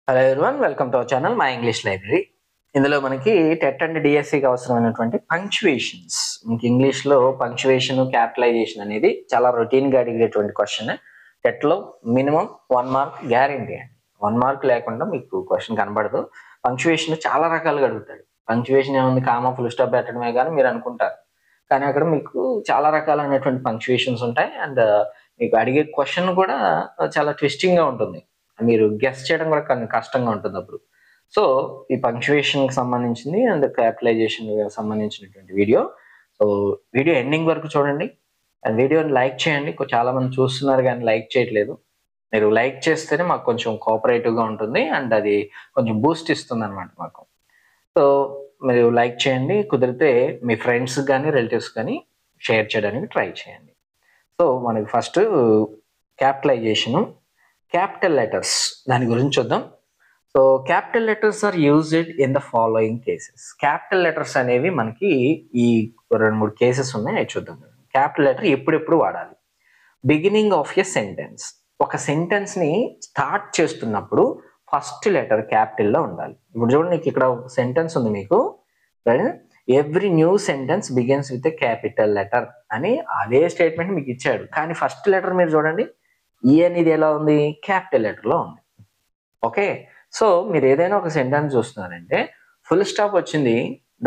Hello everyone, welcome to our channel my English library. ఇందులో మనకి TET and డిఎస్సికి అవసరమైనటువంటి పంక్చువేషన్స్, మనకి ఇంగ్లీష్లో పంక్చువేషన్ క్యాపిటలైజేషన్ అనేది చాలా రొటీన్గా అడిగేటువంటి క్వశ్చన్. టెట్లో మినిమం 1 మార్క్ గ్యారెంటీ అండి. 1 మార్క్ లేకుండా మీకు క్వశ్చన్ కనబడదు. పంక్చువేషన్ చాలా రకాలుగా అడుగుతాడు. పంక్చువేషన్ ఏముంది, కామా ఫుల్ స్టాప్ పెట్టడమే కానీ మీరు అనుకుంటారు, కానీ అక్కడ మీకు చాలా రకాలైనటువంటి పంక్చువేషన్స్ ఉంటాయి. అండ్ మీకు అడిగే క్వశ్చన్ కూడా చాలా ట్విస్టింగ్గా ఉంటుంది. మీరు గెస్ చేయడం కూడా కష్టంగా ఉంటుంది అప్పుడు. సో ఈ పంక్చువేషన్కి సంబంధించింది అండ్ క్యాపిటలైజేషన్ సంబంధించినటువంటి వీడియో. సో వీడియో ఎండింగ్ వరకు చూడండి అండ్ వీడియోని లైక్ చేయండి. చాలా మంది చూస్తున్నారు కానీ లైక్ చేయట్లేదు. మీరు లైక్ చేస్తేనే మాకు కొంచెం కోఆపరేటివ్గా ఉంటుంది అండ్ అది కొంచెం బూస్ట్ ఇస్తుంది అనమాట మాకు. సో మీరు లైక్ చేయండి, కుదిరితే మీ ఫ్రెండ్స్ కానీ రిలేటివ్స్ కానీ షేర్ చేయడానికి ట్రై చేయండి. సో మనకి ఫస్ట్ క్యాపిటలైజేషను, క్యాపిటల్ లెటర్స్ దాని గురించి చూద్దాం. So capital letters are used in the following cases. Capital letters అనేవి మనకి ఈ 2-3 కేసెస్ ఉన్నాయి, అవి చూద్దాం. క్యాపిటల్ లెటర్ ఎప్పుడెప్పుడు వాడాలి? Beginning of a sentence. ఒక సెంటెన్స్ ని స్టార్ట్ చేస్తున్నప్పుడు ఫస్ట్ లెటర్ క్యాపిటల్లో ఉండాలి. ఇప్పుడు చూడండి, ఇక్కడ ఒక సెంటెన్స్ ఉంది మీకు, every new sentence begins with a capital letter అని అదే స్టేట్మెంట్ మీకు ఇచ్చాడు. కానీ ఫస్ట్ లెటర్ మీరు చూడండి, ఈ అనేది ఎలా ఉంది, క్యాపిటల్ లెటర్లో ఉంది. ఓకే, సో మీరు ఏదైనా ఒక సెంటెన్స్ చూస్తున్నారంటే ఫుల్ స్టాప్ వచ్చింది,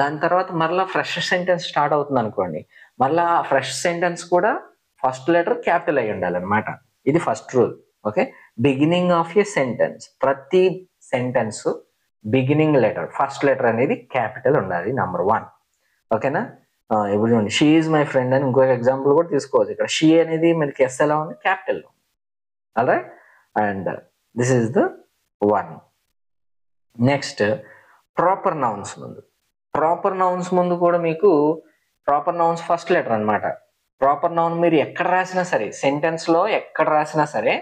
దాని తర్వాత మరలా ఫ్రెష్ సెంటెన్స్ స్టార్ట్ అవుతుంది అనుకోండి, మరలా ఫ్రెష్ సెంటెన్స్ కూడా ఫస్ట్ లెటర్ క్యాపిటల్ అయి ఉండాలన్నమాట. ఇది first rule. Okay, beginning of a sentence, ప్రతి sentence beginning letter first letter అనేది క్యాపిటల్ ఉండాలి, నెంబర్ 1. ఓకేనా? ఇప్పుడు చూడండి, షీ ఈజ్ మై ఫ్రెండ్ అని ఇంకొక ఎగ్జాంపుల్ కూడా తీసుకోవచ్చు. ఇక్కడ షీ అనేది మనకి ఎస్ ఎలా ఉంది, క్యాపిటల్లో. Alright, and this is the 1. Next proper nouns ముందు. ప్రాపర్ నౌన్స్ ముందు కూడా మీకు ప్రాపర్ నౌన్స్ ఫస్ట్ లెటర్ అనమాట. ప్రాపర్ నౌన్ మీరు ఎక్కడ రాసినా సరే, సెంటెన్స్లో ఎక్కడ రాసినా సరే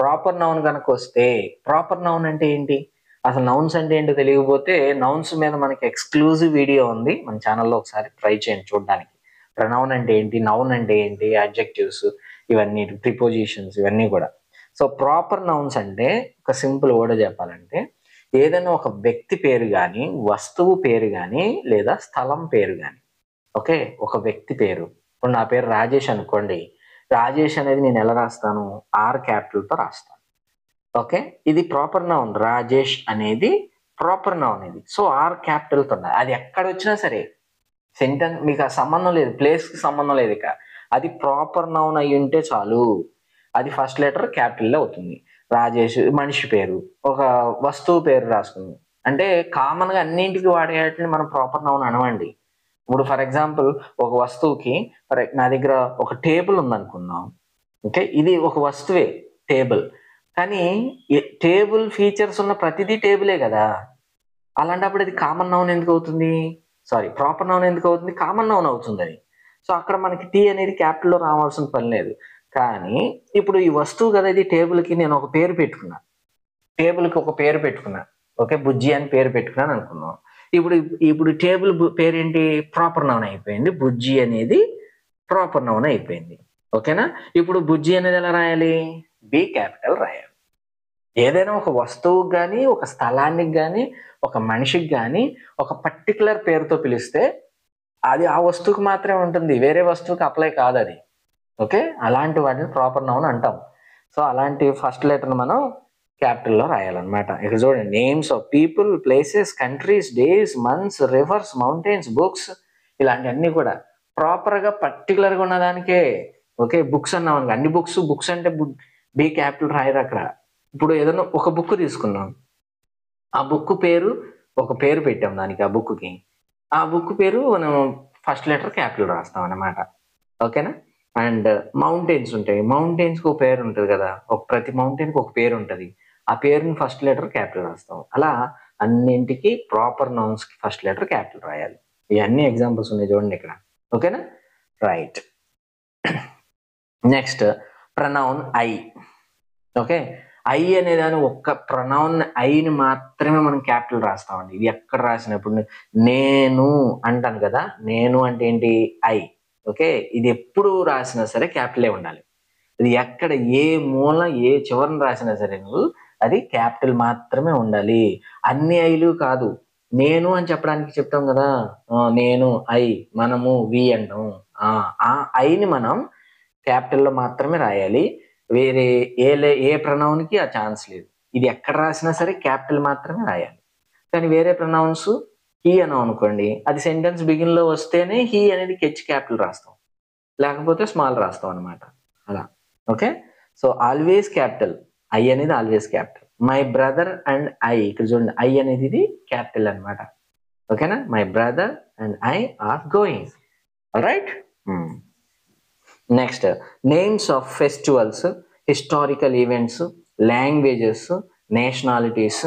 ప్రాపర్ నౌన్ కనుక వస్తే, ప్రాపర్ నౌన్ అంటే ఏంటి, అసలు నౌన్స్ అంటే ఏంటో తెలియకపోతే నౌన్స్ మీద మనకి ఎక్స్క్లూజివ్ వీడియో ఉంది మన ఛానల్లో, ఒకసారి ట్రై చేయండి చూడడానికి. ప్రనౌన్ అంటే ఏంటి, నౌన్ అంటే ఏంటి, అడ్జెక్టివ్స్ ఇవన్నీ, ప్రిపోజిషన్స్ ఇవన్నీ కూడా. సో ప్రాపర్ నౌన్స్ అంటే ఒక సింపుల్ వర్డ్ చెప్పాలంటే, ఏదైనా ఒక వ్యక్తి పేరు కానీ, వస్తువు పేరు కానీ, లేదా స్థలం పేరు కానీ. ఓకే, ఒక వ్యక్తి పేరు, ఇప్పుడు నా పేరు రాజేష్ అనుకోండి, రాజేష్ అనేది నేను ఎలా రాస్తాను, ఆర్ క్యాపిటల్తో రాస్తాను. ఓకే, ఇది ప్రాపర్ నౌన్, రాజేష్ అనేది ప్రాపర్ నౌన్ ఇది. సో ఆర్ క్యాపిటల్తో ఉండాలి. అది ఎక్కడ వచ్చినా సరే, సెంటెన్స్ మీకు ఆ సంబంధం లేదు, ప్లేస్కి సంబంధం లేదు, ఇక అది ప్రాపర్ నౌన్ అయి ఉంటే చాలు, అది ఫస్ట్ లెటర్ క్యాపిటల్లో అవుతుంది. రాజేష్ మనిషి పేరు, ఒక వస్తువు పేరు రాసుకుంది అంటే కామన్గా అన్నింటికి వాడేటట్లు మనం ప్రాపర్ నౌన్ అనవండి. ఇప్పుడు ఫర్ ఎగ్జాంపుల్ ఒక వస్తువుకి, నా దగ్గర ఒక టేబుల్ ఉందనుకుందాం. ఓకే, ఇది ఒక వస్తువే టేబుల్, కానీ టేబుల్ ఫీచర్స్ ఉన్న ప్రతిదీ టేబులే కదా. అలాంటప్పుడు ఇది కామన్ నౌన్ ఎందుకు అవుతుంది, సారీ ప్రాపర్ నౌన్ ఎందుకు అవుతుంది, కామన్ నౌన్ అవుతుంది అది. సో అక్కడ మనకి టీ అనేది క్యాపిటల్లో రావాల్సిన పని లేదు. కానీ ఇప్పుడు ఈ వస్తువు కదా, ఇది టేబుల్కి నేను ఒక పేరు పెట్టుకున్నా, టేబుల్కి ఒక పేరు పెట్టుకున్నా. ఓకే, బుజ్జి అని పేరు పెట్టుకున్నాను అనుకున్నాం. ఇప్పుడు ఇప్పుడు టేబుల్ పేరు ఏంటి, ప్రాపర్ నౌన్ అయిపోయింది, బుజ్జి అనేది ప్రాపర్ నౌన్ అయిపోయింది. ఓకేనా? ఇప్పుడు బుజ్జి అనేది ఎలా రాయాలి, బి క్యాపిటల్ రాయాలి. ఏదైనా ఒక వస్తువుకి కానీ, ఒక స్థలానికి కానీ, ఒక మనిషికి కానీ ఒక పర్టికులర్ పేరుతో పిలిస్తే అది ఆ వస్తువుకి మాత్రమే ఉంటుంది, వేరే వస్తువుకి అప్లై కాదు అది. ఓకే, అలాంటి వాటిని ప్రాపర్ నౌన్ అంటాం. సో అలాంటి ఫస్ట్ లెటర్ని మనం క్యాపిటల్లో రాయాలన్నమాట. ఇక్కడ చూడండి, names of people, places, countries, days, months, reverse, mountains, books, ఇలాంటివన్నీ కూడా ప్రాపర్గా పర్టికులర్గా ఉన్నదానికే. ఓకే, బుక్స్ అన్నాం అనుకో, అన్ని బుక్స్ అంటే బి క్యాపిటల్ రాయరు అక్కడ. ఇప్పుడు ఏదైనా ఒక బుక్ తీసుకున్నాం, ఆ బుక్ పేరు, ఒక పేరు పెట్టాం దానికి, ఆ బుక్కి, ఆ బుక్ పేరు మనం ఫస్ట్ లెటర్ క్యాపిటల్ రాస్తాం అన్నమాట. ఓకేనా? అండ్ మౌంటైన్స్ ఉంటాయి, మౌంటైన్స్కి ఒక పేరు ఉంటుంది కదా, ప్రతి మౌంటైన్కి ఒక పేరు ఉంటుంది, ఆ పేరుని ఫస్ట్ లెటర్ క్యాపిటల్ రాస్తాం. అలా అన్నింటికి ప్రాపర్ నౌన్స్కి ఫస్ట్ లెటర్ క్యాపిటల్ రాయాలి. ఇవన్నీ ఎగ్జాంపుల్స్ ఉన్నాయి చూడండి ఇక్కడ. ఓకేనా? Right. Next pronoun I. Okay, I అనే దాని ఒక్క ప్రనౌన్ ఐని మాత్రమే మనం క్యాపిటల్ రాస్తామండి. ఇది ఎక్కడ రాసినప్పుడు, నేను అంటాను కదా, నేను అంటే ఏంటి, ఐ. ఓకే, ఇది ఎప్పుడు రాసినా సరే క్యాపిటలే ఉండాలి. ఇది ఎక్కడ ఏ మూల ఏ చివరిని రాసినా సరే నువ్వు అది క్యాపిటల్ మాత్రమే ఉండాలి. అన్ని ఐలు కాదు. నేను అని చెప్పడానికి చెప్తాం కదా, నేను, ఐ, మనము, వి అంటాం. ఆ ఐని మనం క్యాపిటల్లో మాత్రమే రాయాలి. వేరే ఏ ప్రొనౌన్కి ఆ ఛాన్స్ లేదు. ఇది ఎక్కడ రాసినా సరే క్యాపిటల్ మాత్రమే రాయాలి. కానీ వేరే ప్రొనౌన్స్ హీ అన్నాం అనుకోండి, అది సెంటెన్స్ బిగిన్ లో వస్తేనే హీ అనేది హెచ్ క్యాపిటల్ రాస్తాం, లేకపోతే స్మాల్ రాస్తాం అనమాట. అలా. Okay, so always capital. I అనేది always capital. My brother and I, ఇక్కడ చూడండి ఐ అనేది ఇది క్యాపిటల్ అనమాట. ఓకేనా, my brother and I are going. Right. Next, names of festivals, historical events, languages, nationalities,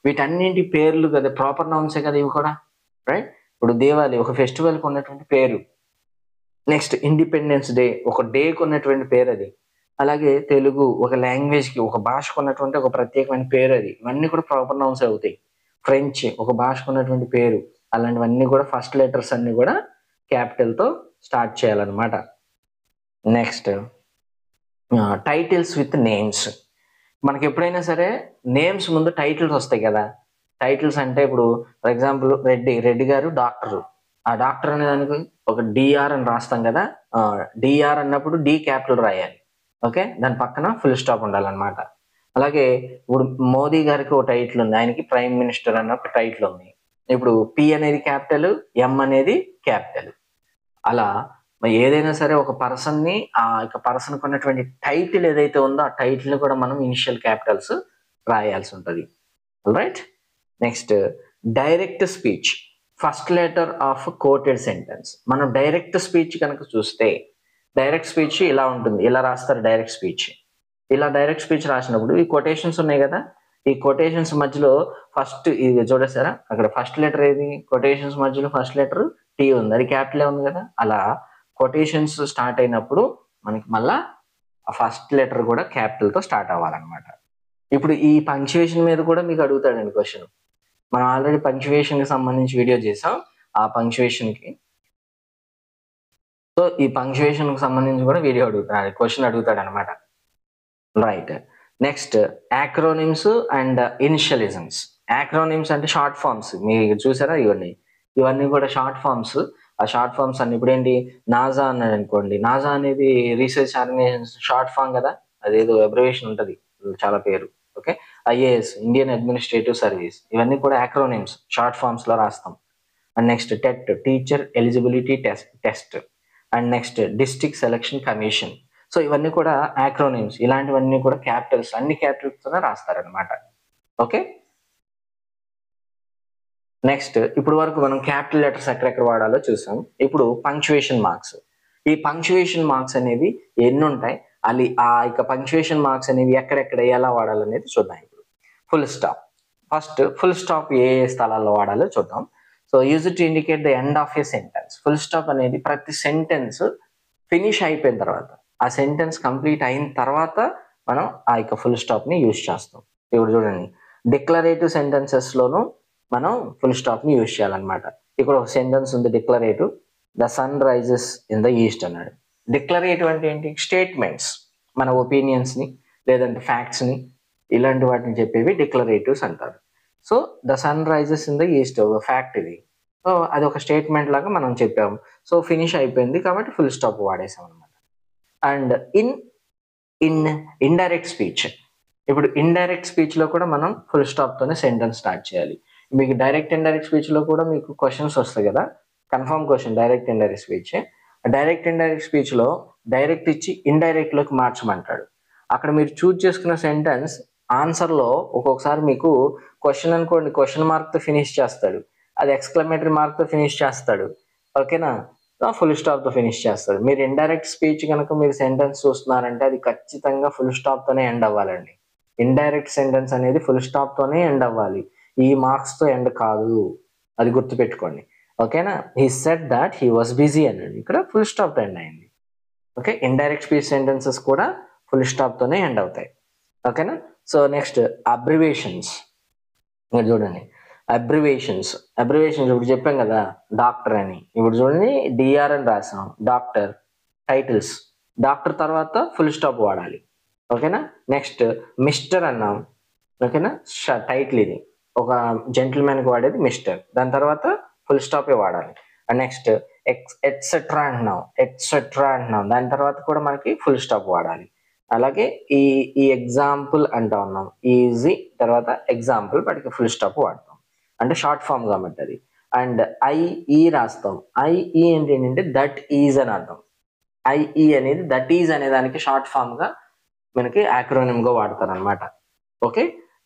వీటన్నింటి పేర్లు కదా, ప్రాపర్ నౌన్సే కదా ఇవి కూడా. రైట్. ఇప్పుడు దీవాలి ఒక ఫెస్టివల్కి ఉన్నటువంటి పేరు. నెక్స్ట్, ఇండిపెండెన్స్ డే ఒక డేకి ఉన్నటువంటి పేరు అది. అలాగే తెలుగు ఒక లాంగ్వేజ్కి, ఒక భాషకు ఉన్నటువంటి ఒక ప్రత్యేకమైన పేరు అది. ఇవన్నీ కూడా ప్రాపర్ నౌన్స్ అవుతాయి. ఫ్రెంచ్ ఒక భాషకు ఉన్నటువంటి పేరు. అలాంటివన్నీ కూడా ఫస్ట్ లెటర్స్ అన్ని కూడా క్యాపిటల్తో స్టార్ట్ చేయాలన్నమాట. Next, titles with names. మనకి ఎప్పుడైనా సరే నేమ్స్ ముందు టైటిల్స్ వస్తాయి కదా. టైటిల్స్ అంటే ఇప్పుడు ఫర్ ఎగ్జాంపుల్ రెడ్డి గారు డాక్టరు. ఆ డాక్టర్ అనే దానికి ఒక డిఆర్ అని రాస్తాం కదా. డిఆర్ అన్నప్పుడు డి క్యాపిటల్ రాయాలి. ఓకే, దాని పక్కన ఫుల్ స్టాప్ ఉండాలన్నమాట. అలాగే ఇప్పుడు మోదీ గారికి ఒక టైటిల్ ఉంది, ఆయనకి ప్రైమ్ మినిస్టర్ అన్న ఒక టైటిల్ ఉంది. ఇప్పుడు పి అనేది క్యాపిటల్, ఎం అనేది క్యాపిటల్. అలా ఏదైనా సరే ఒక పర్సన్ని, ఆ యొక్క పర్సన్కి ఉన్నటువంటి టైటిల్ ఏదైతే ఉందో ఆ టైటిల్ కూడా మనం ఇనిషియల్ క్యాపిటల్స్ రాయాల్సి ఉంటుంది. Right. Next, direct speech, first letter of quoted sentence. మనం డైరెక్ట్ స్పీచ్ కనుక చూస్తే డైరెక్ట్ స్పీచ్ ఇలా ఉంటుంది, ఇలా రాస్తారు డైరెక్ట్ స్పీచ్. ఇలా డైరెక్ట్ స్పీచ్ రాసినప్పుడు ఈ కొటేషన్స్ ఉన్నాయి కదా, ఈ కొటేషన్స్ మధ్యలో ఫస్ట్ ఇది చూడేస్తారా, అక్కడ ఫస్ట్ లెటర్ ఏది, కొటేషన్స్ మధ్యలో ఫస్ట్ లెటర్ టీ ఉంది, అది క్యాపిటల్ ఉంది కదా. అలా కొటేషన్స్ స్టార్ట్ అయినప్పుడు మనకి మళ్ళా ఫస్ట్ లెటర్ కూడా క్యాపిటల్తో స్టార్ట్ అవ్వాలన్నమాట. ఇప్పుడు ఈ పంక్చువేషన్ మీద కూడా మీకు అడుగుతాడండి క్వశ్చన్. మనం ఆల్రెడీ పంక్చువేషన్కి సంబంధించి వీడియో చేసాం. ఆ పంక్చువేషన్కి, సో ఈ పంక్చువేషన్కి సంబంధించి కూడా వీడియో అడుగుతాడు, క్వశ్చన్ అడుగుతాడు అనమాట. Right. Next, acronyms and initialisms. Acronyms అంటే షార్ట్ ఫామ్స్. మీరు చూసారా, ఇవన్నీ కూడా షార్ట్ ఫామ్స్. ఆ షార్ట్ ఫామ్స్ అన్ని ఇప్పుడు ఏంటి, నాజా అన్నాడు అనుకోండి, నాజా అనేది రీసెర్చ్ ఆర్గనైజేషన్ షార్ట్ ఫామ్ కదా, అదేదో అబ్రివేషన్ ఉంటుంది, చాలా పేరు. Okay, IAS, Indian administrative service, ఇవన్నీ కూడా యాక్రోనిమ్స్ షార్ట్ ఫామ్స్ లో రాస్తాం. And next, TET, teacher eligibility test. And next, district selection commission. So ఇవన్నీ కూడా యాక్రోనిమ్స్. ఇలాంటివన్నీ కూడా క్యాపిటల్స్, అన్ని క్యాపిటల్స్ తోనే రాస్తారనమాట. ఓకే. నెక్స్ట్, ఇప్పుడు వరకు మనం క్యాపిటల్ లెటర్స్ ఎక్కడెక్కడ వాడాలో చూసాం. ఇప్పుడు పంక్చువేషన్ మార్క్స్. ఈ పంక్చువేషన్ మార్క్స్ అనేవి ఎన్ని ఉంటాయి, అది ఆ యొక్క పంక్చువేషన్ మార్క్స్ అనేవి ఎక్కడెక్కడ ఎలా వాడాలనేది చూద్దాం. ఇప్పుడు full stop. First full stop ఏ స్థలాల్లో వాడాలో చూద్దాం. So use to indicate the end of a sentence. Full stop అనేది ప్రతి సెంటెన్స్ ఫినిష్ అయిపోయిన తర్వాత, ఆ సెంటెన్స్ కంప్లీట్ అయిన తర్వాత మనం ఆ యొక్క ఫుల్ స్టాప్ ని యూజ్ చేస్తాం. ఇప్పుడు చూడండి, డిక్లరేటివ్ సెంటెన్సెస్ లోను మనం ఫుల్ స్టాప్ ని యూజ్ చేయాలన్నమాట. ఇక్కడ ఒక సెంటెన్స్ ఉంది declarative, the sun rises in the east అన్నాడు. డిక్లరేటివ్ అంటే ఏంటి, స్టేట్మెంట్స్, మన ఒపీనియన్స్ ని లేదంటే ఫ్యాక్ట్స్ ని, ఇలాంటి వాటిని చెప్పేవి డిక్లరేటివ్స్ అంటారు. So the sun rises in the east fact ఇది. సో అది ఒక స్టేట్మెంట్ లాగా మనం చెప్పాము. సో ఫినిష్ అయిపోయింది కాబట్టి ఫుల్ స్టాప్ వాడేసాం అనమాట. And indirect speech. ఇప్పుడు ఇండైరెక్ట్ స్పీచ్ లో కూడా మనం ఫుల్ స్టాప్ తోనే సెంటెన్స్ స్టార్ట్ చేయాలి. మీకు డైరెక్ట్ ఇండైరెక్ట్ స్పీచ్ లో కూడా మీకు క్వశ్చన్స్ వస్తాయి కదా, confirm question direct indirect speech. Direct indirect speech లో డైరెక్ట్ ఇచ్చి ఇండైరెక్ట్ లోకి మార్చమంటాడు. అక్కడ మీరు చూజ్ చేసుకున్న సెంటెన్స్ ఆన్సర్ లో ఒక్కొక్కసారి మీకు క్వశ్చన్ అనుకోండి, క్వశ్చన్ మార్క్ తో ఫినిష్ చేస్తాడు, అది ఎక్స్క్లమేటరీ మార్క్ తో ఫినిష్ చేస్తాడు. ఓకేనా, ఫుల్ స్టాప్ తో ఫినిష్ చేస్తాడు. మీరు ఇండైరెక్ట్ స్పీచ్ కనుక మీరు సెంటెన్స్ చూస్తున్నారంటే అది ఖచ్చితంగా ఫుల్ స్టాప్ తోనే ఎండ్ అవ్వాలండి. ఇండైరెక్ట్ సెంటెన్స్ అనేది ఫుల్ స్టాప్ తోనే ఎండ్ అవ్వాలి, ఈ మార్క్స్ తో ఎండ్ కాదు, అది గుర్తుపెట్టుకోండి. ఓకేనా, he said that he was busy అన్నాడు, ఇక్కడ ఫుల్ స్టాప్ తో ఎండ్ అయింది. ఓకే, ఇండైరెక్ట్ స్పీచ్ సెంటెన్సెస్ కూడా ఫుల్ స్టాప్ తోనే ఎండ్ అవుతాయి. ఓకేనా. So next, abbreviations. ఇంకా చూడండి, అబ్రివేషన్స్ ఇప్పుడు చెప్పాం కదా డాక్టర్ అని, ఇప్పుడు చూడండి డిఆర్ అని రాసాం, డాక్టర్. టైటిల్స్, డాక్టర్ తర్వాత ఫుల్ స్టాప్ వాడాలి. ఓకేనా. నెక్స్ట్, మిస్టర్ అన్నాం, ఓకేనా. టైటిల్ ఇది, ఒక జెంటిల్మెన్కి వాడేది మిస్టర్, దాని తర్వాత ఫుల్ స్టాపే వాడాలి. అండ్ నెక్స్ట్ ఎట్సెట్రా అంటున్నాం, దాని తర్వాత కూడా మనకి ఫుల్ స్టాప్ వాడాలి. అలాగే ఈ ఎగ్జాంపుల్ అంటా ఉన్నాం, ఈజీ తర్వాత ఎగ్జాంపుల్, వాటికి ఫుల్ స్టాప్ వాడతాం, అంటే షార్ట్ ఫామ్ కాబట్టి అది. అండ్ ఐఈ రాస్తాం, ఐఈ ఏంటంటే దట్ ఈజ్ అని అర్థం. ఐఈ అనేది దట్ ఈజ్ అనే దానికి షార్ట్ ఫామ్ గా మనకి యాక్రోనిమ్ గా వాడతారు అనమాట. ఓకే,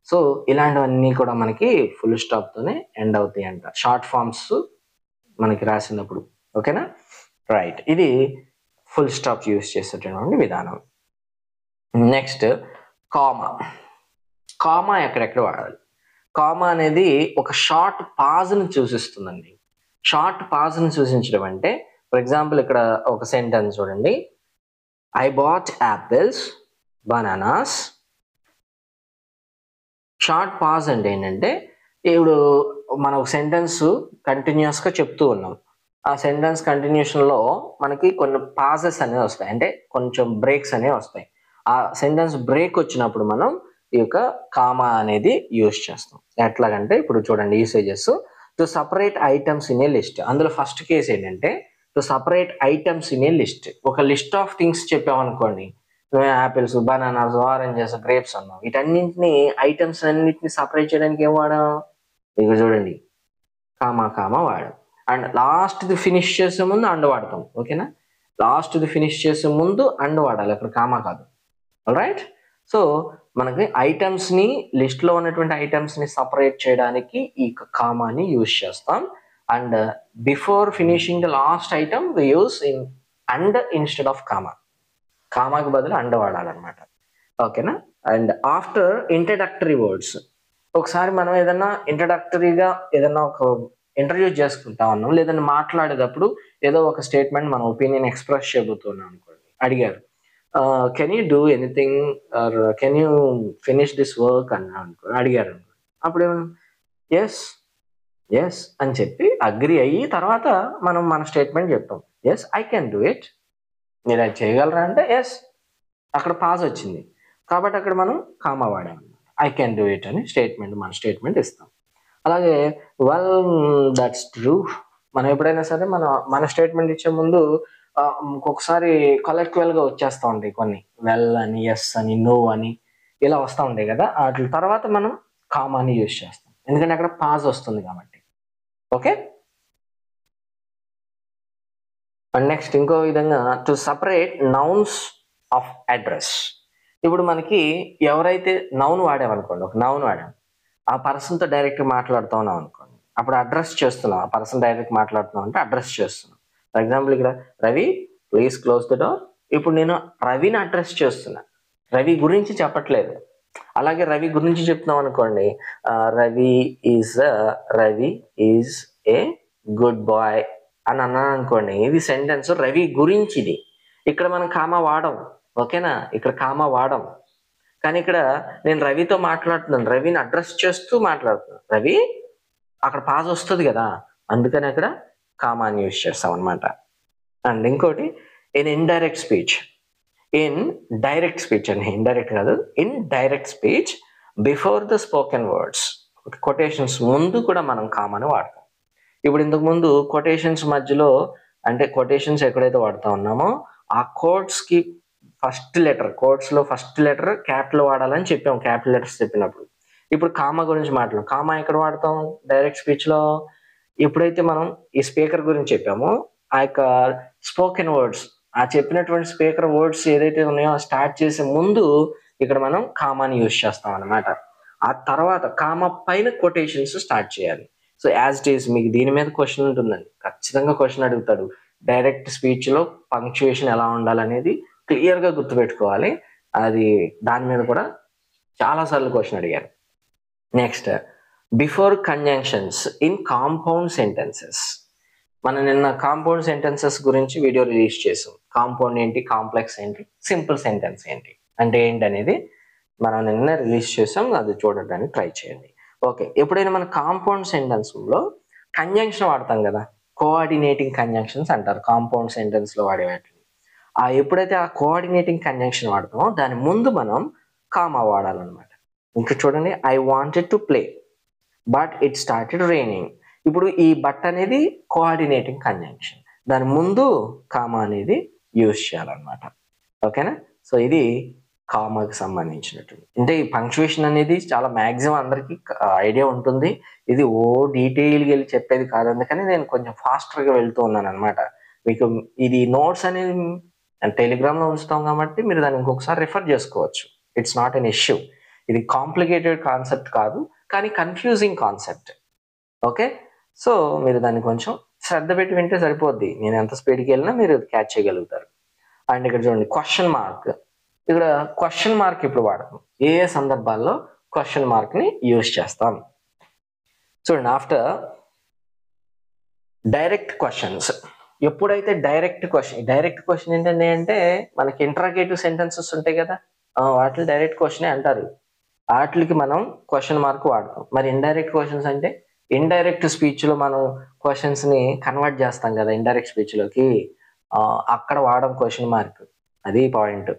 సో ఇలాంటివన్నీ కూడా మనకి ఫుల్ స్టాప్ తోనే ఎండ్ అవుతాయి అంట షార్ట్ ఫామ్స్ మనకి రాసినప్పుడు. ఓకేనా, రైట్. ఇది ఫుల్ స్టాప్ యూస్ చేసేటటువంటి విధానం. Next comma. కామా ఎక్కడెక్కడ వాడాలి? కామా అనేది ఒక షార్ట్ పాజ్ని సూచిస్తుందండి. షార్ట్ పాజ్ని సూచించడం అంటే, ఫర్ ఎగ్జాంపుల్ ఇక్కడ ఒక సెంటెన్స్ చూడండి, I bought apples, bananas. Short pause అంటే ఏంటంటే, ఇప్పుడు మనం ఒక సెంటెన్స్ కంటిన్యూస్గా చెప్తూ ఉన్నాం, ఆ సెంటెన్స్ కంటిన్యూషన్లో మనకి కొన్ని పాజెస్ అనేవి వస్తాయి, అంటే కొంచెం బ్రేక్స్ అనేవి వస్తాయి. ఆ సెంటెన్స్ బ్రేక్ వచ్చినప్పుడు మనం ఈ యొక్క కామా అనేది యూజ్ చేస్తాం. ఎట్లాగంటే ఇప్పుడు చూడండి usages, to separate items in a list. అందులో ఫస్ట్ కేసు ఏంటంటే to separate items in a list. ఒక లిస్ట్ ఆఫ్ థింగ్స్ చెప్పామనుకోండి, యాపిల్స్, బనానాస్, ఆరెంజెస్, గ్రేప్స్ అన్నాం, వీటన్నింటిని ఐటమ్స్ అన్నింటిని సపరేట్ చేయడానికి ఏం వాడాం? ఇక చూడండి కామా వాడాం. అండ్ లాస్ట్ది ఫినిష్ చేసే ముందు అండ్ వాడతాం. ఓకేనా, లాస్ట్ది ఫినిష్ చేసే ముందు అండ్ వాడాలి, అక్కడ కామా కాదు. రైట్. సో మనకి ఐటమ్స్ని, లిస్ట్లో ఉన్నటువంటి ఐటమ్స్ని సపరేట్ చేయడానికి ఈ కామాని యూజ్ చేస్తాం. And before finishing the last item we use in and instead of comma. కామాకి బదులు అండ్ వాడాలన్నమాట. ఓకేనా. అండ్ ఆఫ్టర్ ఇంట్రడక్టరీ వర్డ్స్, ఒకసారి మనం ఏదన్నా ఇంట్రడక్టరీగా ఏదన్నా ఒక ఇంటర్వ్యూ చేసుకుంటా ఉన్నాం, లేదంటే మాట్లాడేటప్పుడు ఏదో ఒక స్టేట్మెంట్ మన ఒపీనియన్ ఎక్స్ప్రెస్ చేయబోతున్నాం అనుకోండి, అడిగారు can you do anything or can you finish this work అడిగారు అనుకోండి, అప్పుడు ఏమన్నా ఎస్ అని చెప్పి అగ్రి అయ్యి తర్వాత మనం మన స్టేట్మెంట్ చెప్తాం, yes I can do it. మీరు అది చేయగలరా అంటే ఎస్, అక్కడ పాజ్ వచ్చింది కాబట్టి అక్కడ మనం కామా వాడాం, ఐ కెన్ డూ ఇట్ అని మన స్టేట్మెంట్ ఇస్తాం. అలాగే వెల్ దట్స్ ట్రూ, మనం ఎప్పుడైనా సరే మన స్టేట్మెంట్ ఇచ్చే ముందు ఒక్కొక్కసారి కలెక్టివల్గా వచ్చేస్తూ ఉంటాయి కొన్ని, వెల్ అని, ఎస్ అని, నో అని ఇలా వస్తూ ఉంటాయి కదా, వాటి తర్వాత మనం కామాని యూజ్ చేస్తాం, ఎందుకంటే అక్కడ పాజ్ వస్తుంది కాబట్టి. ఓకే. అండ్ నెక్స్ట్ ఇంకో విధంగా to separate nouns of address. ఇప్పుడు మనకి ఎవరైతే నౌన్ వాడామనుకోండి, ఒక నౌన్ వాడాం, ఆ పర్సన్తో డైరెక్ట్ మాట్లాడుతూ ఉన్నాం అనుకోండి, అప్పుడు అడ్రస్ చేస్తున్నాం, ఆ పర్సన్ డైరెక్ట్ మాట్లాడుతున్నాం అంటే అడ్రస్ చేస్తున్నాం. ఫర్ ఎగ్జాంపుల్ ఇక్కడ Ravi please close the door, ఇప్పుడు నేను రవిని అడ్రస్ చేస్తున్నా, రవి గురించి చెప్పట్లేదు. అలాగే రవి గురించి చెప్తున్నాం అనుకోండి, Ravi is a good boy అని అన్నాను అనుకోండి, ఇది సెంటెన్స్ రవి గురించిది, ఇక్కడ మనం కామా వాడం. ఓకేనా, ఇక్కడ కామా వాడం. కానీ ఇక్కడ నేను రవితో మాట్లాడుతున్నాను, రవిని అడ్రస్ చేస్తూ మాట్లాడుతున్నాను, రవి అక్కడ పాజ్ వస్తుంది కదా, అందుకని అక్కడ కామాని యూజ్ చేస్తాం అనమాట. అండ్ ఇంకోటి in indirect speech, in direct speech అని, ఇండైరెక్ట్ కాదు, in direct speech before the spoken words, quotations ముందు కూడా మనం కామాని వాడతాం. ఇప్పుడు ఇంతకు ముందు కొటేషన్స్ మధ్యలో, అంటే కొటేషన్స్ ఎక్కడైతే వాడుతూ ఉన్నామో ఆ కోట్స్కి ఫస్ట్ లెటర్, కోట్స్లో ఫస్ట్ లెటర్ క్యాపిటల్ వాడాలని చెప్పాం, క్యాపిటల్ లెటర్స్ చెప్పినప్పుడు. ఇప్పుడు కామా గురించి మాట్లాడాం, కామా ఎక్కడ వాడతాం? డైరెక్ట్ స్పీచ్లో. ఎప్పుడైతే మనం ఈ స్పీకర్ గురించి చెప్పామో ఆ యొక్క స్పోకెన్ వర్డ్స్, ఆ చెప్పినటువంటి స్పీకర్ వర్డ్స్ ఏదైతే ఉన్నాయో స్టార్ట్ చేసే ముందు ఇక్కడ మనం కామాని యూజ్ చేస్తాం అనమాట. ఆ తర్వాత కామా పైన కొటేషన్స్ స్టార్ట్ చేయాలి. సో యాజ్ ఇట్ ఈస్, మీకు దీని మీద క్వశ్చన్ ఉంటుందండి, ఖచ్చితంగా క్వశ్చన్ అడుగుతాడు. డైరెక్ట్ స్పీచ్లో పంక్చుయేషన్ ఎలా ఉండాలనేది క్లియర్గా గుర్తుపెట్టుకోవాలి. అది దాని మీద కూడా చాలాసార్లు క్వశ్చన్ అడిగారు. Next before conjunctions in compound sentences. మనం నిన్న కాంపౌండ్ సెంటెన్సెస్ గురించి వీడియో రిలీజ్ చేసాం. కాంపౌండ్ ఏంటి, కాంప్లెక్స్ ఏంటి, సింపుల్ సెంటెన్స్ ఏంటి అంటే ఏంటనేది మనం నిన్న రిలీజ్ చేసాం, అది చూడడానికి ట్రై చేయండి. ఓకే, ఎప్పుడైనా మన కాంపౌండ్ సెంటెన్స్లో కంజంక్షన్ వాడతాం కదా, కోఆర్డినేటింగ్ కంజంక్షన్స్ అంటారు కాంపౌండ్ సెంటెన్స్లో వాడేవాటిని. ఎప్పుడైతే ఆ కోఆర్డినేటింగ్ కంజంక్షన్ వాడతామో దాని ముందు మనం కామా వాడాలన్నమాట. ఇంకా చూడండి, I wanted to play but it started raining. ఇప్పుడు ఈ బట్ అనేది కోఆర్డినేటింగ్ కంజంక్షన్, దాని ముందు కామా అనేది యూజ్ చేయాలన్నమాట. ఓకేనా? సో ఇది కామాకి సంబంధించినట్టు. అంటే ఈ పంక్చువేషన్ అనేది చాలా మ్యాక్సిమం అందరికీ ఐడియా ఉంటుంది. ఇది డీటెయిల్గా వెళ్ళి చెప్పేది కాదు, అందుకని నేను కొంచెం ఫాస్టర్గా వెళ్తూ ఉన్నాను అనమాట. మీకు ఇది నోట్స్ అనేది టెలిగ్రామ్లో ఉంచుతాం కాబట్టి మీరు దాన్ని ఇంకొకసారి రిఫర్ చేసుకోవచ్చు. It's not an issue. ఇది కాంప్లికేటెడ్ కాన్సెప్ట్ కాదు, కానీ కన్ఫ్యూజింగ్ కాన్సెప్ట్. ఓకే, సో మీరు దాన్ని కొంచెం శ్రద్ధ పెట్టి వింటే సరిపోద్ది. నేను ఎంత స్పీడ్కి వెళ్ళినా మీరు క్యాచ్ చేయగలుగుతారు. అండ్ ఇక్కడ చూడండి క్వశ్చన్ మార్క్. ఇక్కడ క్వశ్చన్ మార్క్ ఇప్పుడు వాడతాం. ఏ ఏ సందర్భాల్లో క్వశ్చన్ మార్క్ని యూజ్ చేస్తాం చూడండి. ఆఫ్టర్ డైరెక్ట్ క్వశ్చన్స్, ఎప్పుడైతే డైరెక్ట్ క్వశ్చన్ ఏంటంటే అంటే మనకి ఇంటరాగేటివ్ సెంటెన్సెస్ ఉంటాయి కదా, వాటిని డైరెక్ట్ క్వశ్చనే అంటారు. వాటికి మనం క్వశ్చన్ మార్క్ వాడతాం. మరి ఇండైరెక్ట్ క్వశ్చన్స్ అంటే ఇండైరెక్ట్ స్పీచ్లో మనం క్వశ్చన్స్ని కన్వర్ట్ చేస్తాం కదా ఇండైరెక్ట్ స్పీచ్లోకి, అక్కడ వాడడం క్వశ్చన్ మార్క్. అది పాయింట్.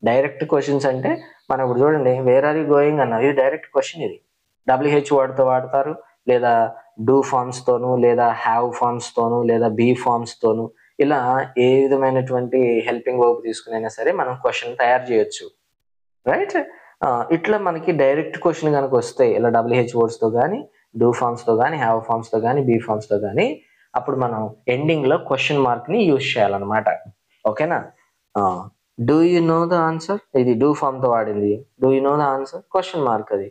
డైరెక్ట్ క్వశ్చన్స్ అంటే మనం ఇప్పుడు చూడండి, వేర్ ఆర్ యూ గోయింగ్ అన్న, ఇది డైరెక్ట్ క్వశ్చన్. ఇది WH వర్డ్తో వాడతారు, లేదా డూ ఫార్మ్స్తోను, లేదా హ్యావ్ ఫార్మ్స్తోను, లేదా బీ ఫార్మ్స్తోను, ఇలా ఏ విధమైనటువంటి హెల్పింగ్ వర్బ్ తీసుకునైనా సరే మనం క్వశ్చన్ తయారు చేయొచ్చు. రైట్? ఇట్లా మనకి డైరెక్ట్ క్వశ్చన్ కనుక వస్తే ఇలా WH వర్డ్స్తో కానీ, డూ ఫార్మ్స్తో కానీ, హ్యావ్ ఫార్మ్స్తో కానీ, బీ ఫార్మ్స్తో కానీ, అప్పుడు మనం ఎండింగ్లో క్వశ్చన్ మార్క్ని యూజ్ చేయాలన్నమాట. ఓకేనా? Do you know the answer, ఇది డూ ఫార్మ్తో వాడింది. Do you know the answer, question mark అది.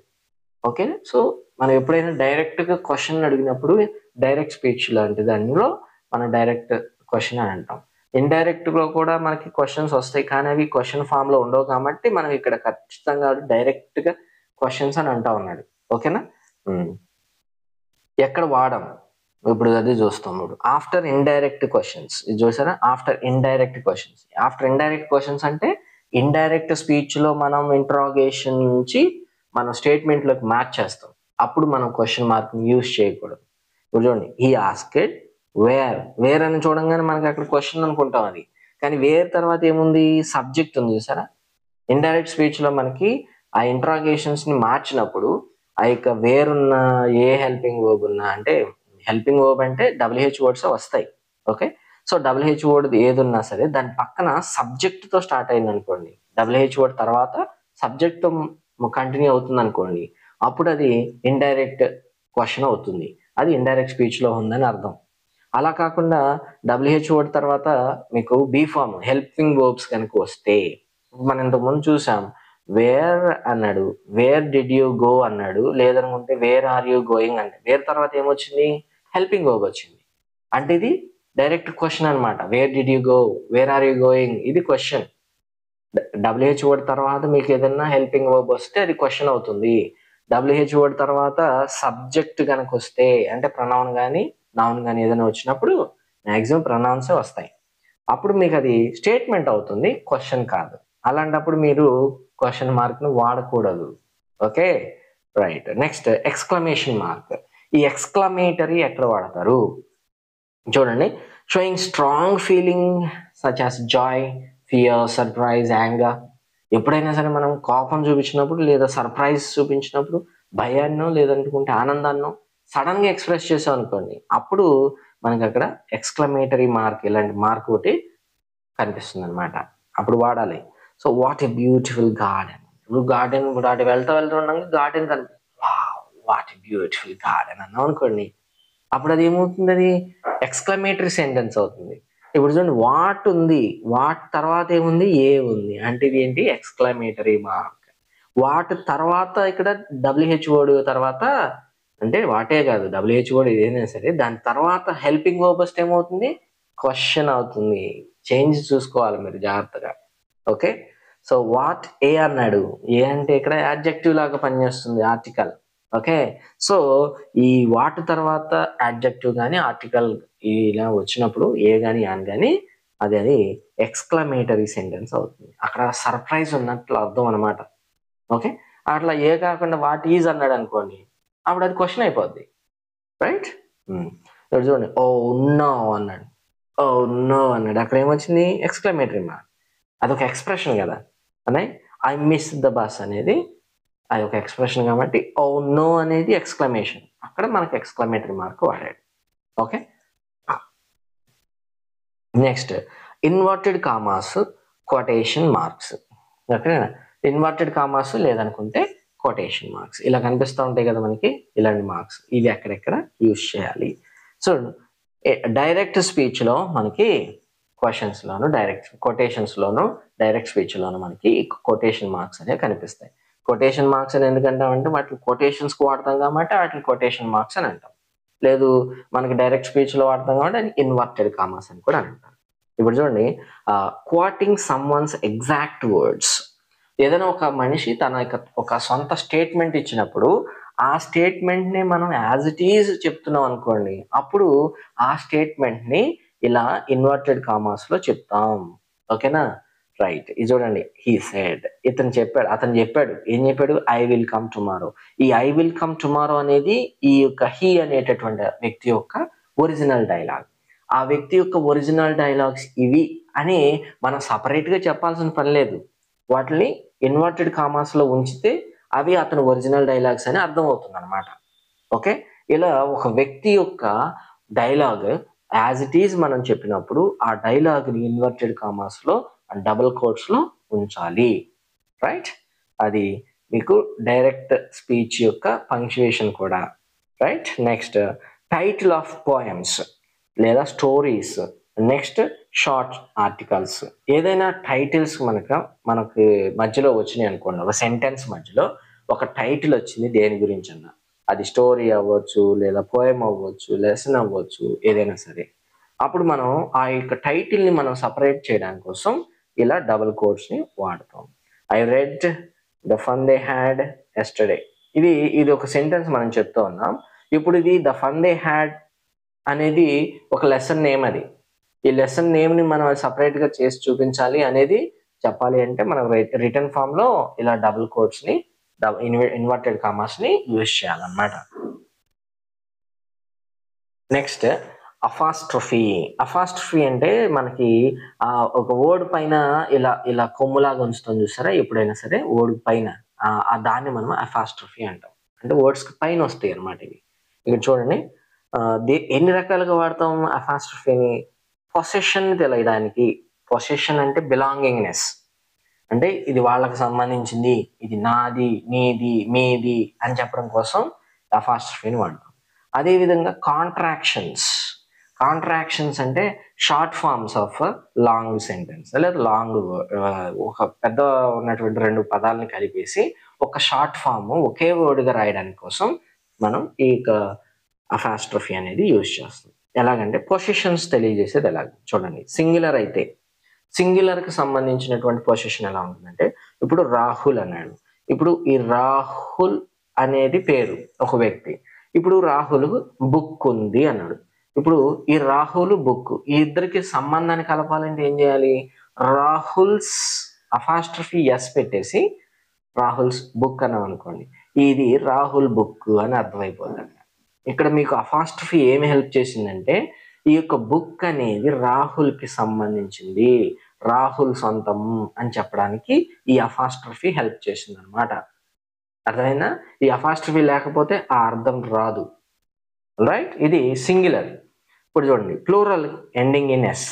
ఓకే, సో మనం ఎప్పుడైనా డైరెక్ట్గా క్వశ్చన్ అడిగినప్పుడు డైరెక్ట్ స్పీచ్ లాంటి దానిలో మనం డైరెక్ట్ క్వశ్చన్ అని అంటాం. ఇండైరెక్ట్గా కూడా మనకి క్వశ్చన్స్ వస్తాయి, కానీ అవి క్వశ్చన్ ఫామ్లో ఉండవు కాబట్టి మనం ఇక్కడ ఖచ్చితంగా డైరెక్ట్గా క్వశ్చన్స్ అని అంటా ఉన్నాడు. ఓకేనా? ఎక్కడ వాడం ఇప్పుడు అది చూస్తాం. ఇప్పుడు ఆఫ్టర్ ఇండైరెక్ట్ క్వశ్చన్స్, ఇది చూసారా? After indirect questions. After indirect questions అంటే ఇండైరెక్ట్ స్పీచ్లో మనం ఇంట్రాగేషన్ నుంచి మనం స్టేట్మెంట్లోకి మ్యాచ్ చేస్తాం. అప్పుడు మనం క్వశ్చన్ మార్క్ని యూజ్ చేయకూడదు. ఇప్పుడు చూడండి, హీ ఆస్కెడ్ వేర్ అని చూడంగానే మనకి అక్కడ క్వశ్చన్ అనుకుంటాం అది, కానీ వేర్ తర్వాత ఏముంది, సబ్జెక్ట్ ఉంది చూసారా? ఇండైరెక్ట్ స్పీచ్లో మనకి ఆ ఇంట్రాగేషన్స్ని మార్చినప్పుడు ఆ యొక్క వేరున్న ఏ హెల్పింగ్ వర్బ్ ఉన్నా, అంటే హెల్పింగ్ వర్బ్ అంటే WH వర్డ్స్ వస్తాయి. ఓకే, సో WH వర్డ్ ఏది ఉన్నా సరే దాని పక్కన సబ్జెక్ట్తో స్టార్ట్ అయింది అనుకోండి, WH వర్డ్ తర్వాత సబ్జెక్ట్తో కంటిన్యూ అవుతుంది అనుకోండి, అప్పుడు అది ఇండైరెక్ట్ క్వశ్చన్ అవుతుంది. అది ఇండైరెక్ట్ స్పీచ్లో ఉందని అర్థం. అలా కాకుండా WH వర్డ్ తర్వాత మీకు బీ ఫార్మ్ హెల్పింగ్ వర్బ్స్ కనుక వస్తే, మనం ఇంతకుముందు చూసాం, వేర్ అన్నాడు, వేర్ డిడ్ యూ గో అన్నాడు, లేదనుకుంటే వేర్ ఆర్ యూ గోయింగ్ అన్నాడు. వేర్ తర్వాత ఏమొచ్చింది, హెల్పింగ్ వర్బ్ వచ్చింది. అంటే ఇది డైరెక్ట్ క్వశ్చన్ అనమాట. Where did you go, where are you going, ఇది క్వశ్చన్. WH వర్డ్ తర్వాత మీకు ఏదైనా హెల్పింగ్ వర్బ్ వస్తే అది క్వశ్చన్ అవుతుంది. WH వర్డ్ తర్వాత సబ్జెక్ట్ కనుక వస్తే, అంటే ప్రనౌన్ కానీ నౌన్ కానీ ఏదైనా వచ్చినప్పుడు మ్యాక్సిమం ప్రనౌన్సే వస్తాయి, అప్పుడు మీకు అది స్టేట్మెంట్ అవుతుంది, క్వశ్చన్ కాదు. అలాంటప్పుడు మీరు క్వశ్చన్ మార్క్ను వాడకూడదు. Okay, right. Next exclamation mark. ఈ ఎక్స్క్లమేటరీ ఎక్కడ వాడతారు చూడండి. Showing strong feeling such as joy, fear, surprise, anger. ఎప్పుడైనా సరే మనం కోపం చూపించినప్పుడు, లేదా సర్ప్రైజ్ చూపించినప్పుడు, భయాన్నో లేదనుకుంటే ఆనందాన్నో సడన్గా ఎక్స్ప్రెస్ చేసాం అనుకోండి, అప్పుడు మనకి అక్కడ ఎక్స్క్లమేటరీ మార్క్, ఇలాంటి మార్క్ ఒకటి కనిపిస్తుంది అనమాట. అప్పుడు వాడాలి. So what a beautiful garden. ఇప్పుడు గార్డెన్ అటు వెళ్తుండగా గార్డెన్ కనిపి, వాట్ ఎ బ్యూటిఫుల్ గార్డెన్ అన్నాం అనుకోండి, అప్పుడు అది ఏమవుతుంది, అది ఎక్స్క్లమేటరీ సెంటెన్స్ అవుతుంది. ఇప్పుడు చూడండి, వాట్ ఉంది, వాట్ తర్వాత ఏముంది, ఏ ఉంది, అంటే ఇది ఏంటి, ఎక్స్క్లమేటరీ మార్క్. వాట్ తర్వాత ఇక్కడ WH వర్డ్ తర్వాత, అంటే వాటే కాదు, WH వర్డ్ ఏదైనా సరే దాని తర్వాత హెల్పింగ్ వర్బ్ వస్తే ఏమవుతుంది, క్వశ్చన్ అవుతుంది. చేంజ్ చూసుకోవాలి మీరు జాగ్రత్తగా. ఓకే, సో వాట్ ఏ అన్నాడు, ఏ అంటే ఇక్కడ యాడ్జెక్టివ్ లాగా పనిచేస్తుంది, ఆర్టికల్. ఓకే, సో ఈ వాట్ తర్వాత యాడ్జెక్టివ్ కానీ ఆర్టికల్ ఇలా వచ్చినప్పుడు ఏ కానీ యాన్ కానీ అది ఎక్స్క్లమేటరీ సెంటెన్స్ అవుతుంది. అక్కడ సర్ప్రైజ్ ఉన్నట్లు అర్థం అనమాట. ఓకే, అట్లా ఏ కాకుండా వాట్ ఈజ్ అన్నాడు అనుకోండి, అప్పుడు అది క్వశ్చన్ అయిపోద్ది. రైట్? ఇప్పుడు చూడండి, ఓ నో అన్నాడు, ఓ నో అన్నాడు, అక్కడ ఏమొచ్చింది, ఎక్స్క్లమేటరీ మార్క్. అదొక ఎక్స్ప్రెషన్ కదా. అనే ఐ మిస్ ద బస్ అనేది అది ఒక ఎక్స్ప్రెషన్ కాబట్టి ఓ నో అనేది ఎక్స్క్లమేషన్, అక్కడ మనకు ఎక్స్క్లమేటరీ మార్క్ వాడాడు. Okay, next inverted commas, quotation marks. ఓకేనా, ఇన్వర్టెడ్ కామాస్ లేదనుకుంటే కొటేషన్ మార్క్స్ ఇలా కనిపిస్తూ ఉంటాయి కదా మనకి, ఇలాంటి మార్క్స్ ఇవి ఎక్కడెక్కడ యూజ్ చేయాలి. సో డైరెక్ట్ స్పీచ్లో మనకి క్వశ్చన్స్లోను, డైరెక్ట్ కొటేషన్స్లోను, డైరెక్ట్ స్పీచ్లోను మనకి కొటేషన్ మార్క్స్ అనేవి కనిపిస్తాయి. కొటేషన్ మార్క్స్ అని ఎందుకంటామంటే వాటిని కొటేషన్స్కి వాడతాం కాబట్టి వాటిని కొటేషన్ మార్క్స్ అని అంటాం. లేదు మనకి డైరెక్ట్ స్పీచ్లో వాడతాం కాబట్టి అది ఇన్వర్టెడ్ కామాస్ అని కూడా అంటారు. ఇప్పుడు చూడండి, క్వాటింగ్ సమ్వన్స్ ఎగ్జాక్ట్ వర్డ్స్. ఏదైనా ఒక మనిషి తన ఒక సొంత స్టేట్మెంట్ ఇచ్చినప్పుడు ఆ స్టేట్మెంట్ని మనం యాజ్ ఇట్ ఈజ్ చెప్తున్నాం అనుకోండి, అప్పుడు ఆ స్టేట్మెంట్ని ఇలా ఇన్వర్టెడ్ కామాస్లో చెప్తాం. ఓకేనా, రైట్. ఇది చూడండి, హీ సెడ్, అతను చెప్పాడు ఏం చెప్పాడు, ఐ విల్ కమ్ టుమారో. ఈ ఐ విల్ కమ్ టుమారో అనేది ఈ యొక్క హీ అనేటటువంటి వ్యక్తి యొక్క ఒరిజినల్ డైలాగ్. ఆ వ్యక్తి యొక్క ఒరిజినల్ డైలాగ్స్ ఇవి అని మనం సపరేట్గా చెప్పాల్సిన పని లేదు. వాటిని ఇన్వర్టెడ్ కామాస్లో ఉంచితే అవి అతని ఒరిజినల్ డైలాగ్స్ అని అర్థమవుతుంది అనమాట. ఓకే, ఇలా ఒక వ్యక్తి యొక్క డైలాగ్ యాజ్ ఇట్ ఈజ్ మనం చెప్పినప్పుడు ఆ డైలాగ్ని ఇన్వర్టెడ్ కామాస్లో డబుల్ కోట్స్లో ఉంచాలి. రైట్, అది మీకు డైరెక్ట్ స్పీచ్ యొక్క పంక్చుయేషన్ కూడా. Right, next title of poems లేదా స్టోరీస్, నెక్స్ట్ షార్ట్ ఆర్టికల్స్. ఏదైనా టైటిల్స్ మనకి మధ్యలో వచ్చినాయి అనుకోండి, ఒక సెంటెన్స్ మధ్యలో ఒక టైటిల్ వచ్చింది దేని గురించి అన్నా, అది స్టోరీ అవ్వచ్చు, లేదా పోయం అవ్వచ్చు, లెసన్ అవ్వచ్చు, ఏదైనా సరే, అప్పుడు మనం ఆ యొక్క టైటిల్ని మనం సపరేట్ చేయడానికి కోసం ఇలా డబుల్ కోట్స్ని వాడతాం. I read the fun they had yesterday. ఇది ఒక సెంటెన్స్ మనం చెప్తూ ఉన్నాం. ఇప్పుడు ఇది ద ఫన్ దే హ్యాడ్ అనేది ఒక లెసన్ నేమ్. అది ఈ లెసన్ నేమ్ని మనం సపరేట్గా చేసి చూపించాలి అనేది చెప్పాలి అంటే మనం రిటర్న్ ఫామ్లో ఇలా డబుల్ కోట్స్ని, ఇన్వర్టెడ్ కామాస్ని యూజ్ చేయాలన్నమాట. Next apostrophe. అపాస్ట్రఫీ అంటే మనకి ఒక వర్డ్ పైన ఇలా ఇలా కొమ్ములాగా ఉంచుతాం చూసారా, ఎప్పుడైనా సరే వర్డ్ పైన దాన్ని మనం అపాస్ట్రఫీ అంటాం. అంటే వర్డ్స్ పైన వస్తాయి అనమాట ఇవి. ఇక్కడ చూడండి, ఎన్ని రకాలుగా వాడతాం అపాస్ట్రఫీని. పొసెషన్ తెలియడానికి, పొసెషన్ అంటే బిలాంగింగ్నెస్, అంటే ఇది వాళ్ళకి సంబంధించింది, ఇది నాది, నీది, మీది అని చెప్పడం కోసం అపాస్ట్రఫీని వాడతాం. అదేవిధంగా కాంట్రాక్షన్స్. కాంట్రాక్షన్స్ అంటే short forms of long sentence, లేదా లాంగ్ ఒక పెద్ద ఉన్నటువంటి రెండు పదాలని కలిపేసి ఒక షార్ట్ ఫామ్ ఒకే వర్డ్గా రాయడానికి కోసం మనం ఈ అపాస్ట్రఫీ అనేది యూజ్ చేస్తాం. ఎలాగంటే పొసిషన్స్ తెలియజేసేది ఎలాగ చూడండి. సింగులర్ అయితే సింగులర్కి సంబంధించినటువంటి పొసిషన్ ఎలా ఉంటుందంటే, ఇప్పుడు రాహుల్ అన్నాడు. ఇప్పుడు ఈ రాహుల్ అనేది పేరు ఒక వ్యక్తి. ఇప్పుడు రాహుల్ బుక్ ఉంది అన్నాడు. ఇప్పుడు ఈ రాహుల్ బుక్, ఈ ఇద్దరికి సంబంధాన్ని కలపాలంటే ఏం చేయాలి, రాహుల్స్ అపాస్ట్రఫీ ఎస్ పెట్టేసి రాహుల్స్ బుక్ అన్నాం అనుకోండి, ఇది రాహుల్ బుక్ అని అర్థమైపోతుంది. ఇక్కడ మీకు అపాస్ట్రఫీ ఏమి హెల్ప్ చేసిందంటే, ఈ యొక్క బుక్ అనేది రాహుల్కి సంబంధించింది, రాహుల్ సొంతం అని చెప్పడానికి ఈ అపాస్ట్రఫీ హెల్ప్ చేసింది అనమాట. అర్థమైనా, ఈ అపాస్ట్రఫీ లేకపోతే ఆ అర్థం రాదు. రైట్, ఇది సింగులర్. ఇప్పుడు చూడండి, ప్లూరల్ ఎండింగ్ ఇన్ ఎస్.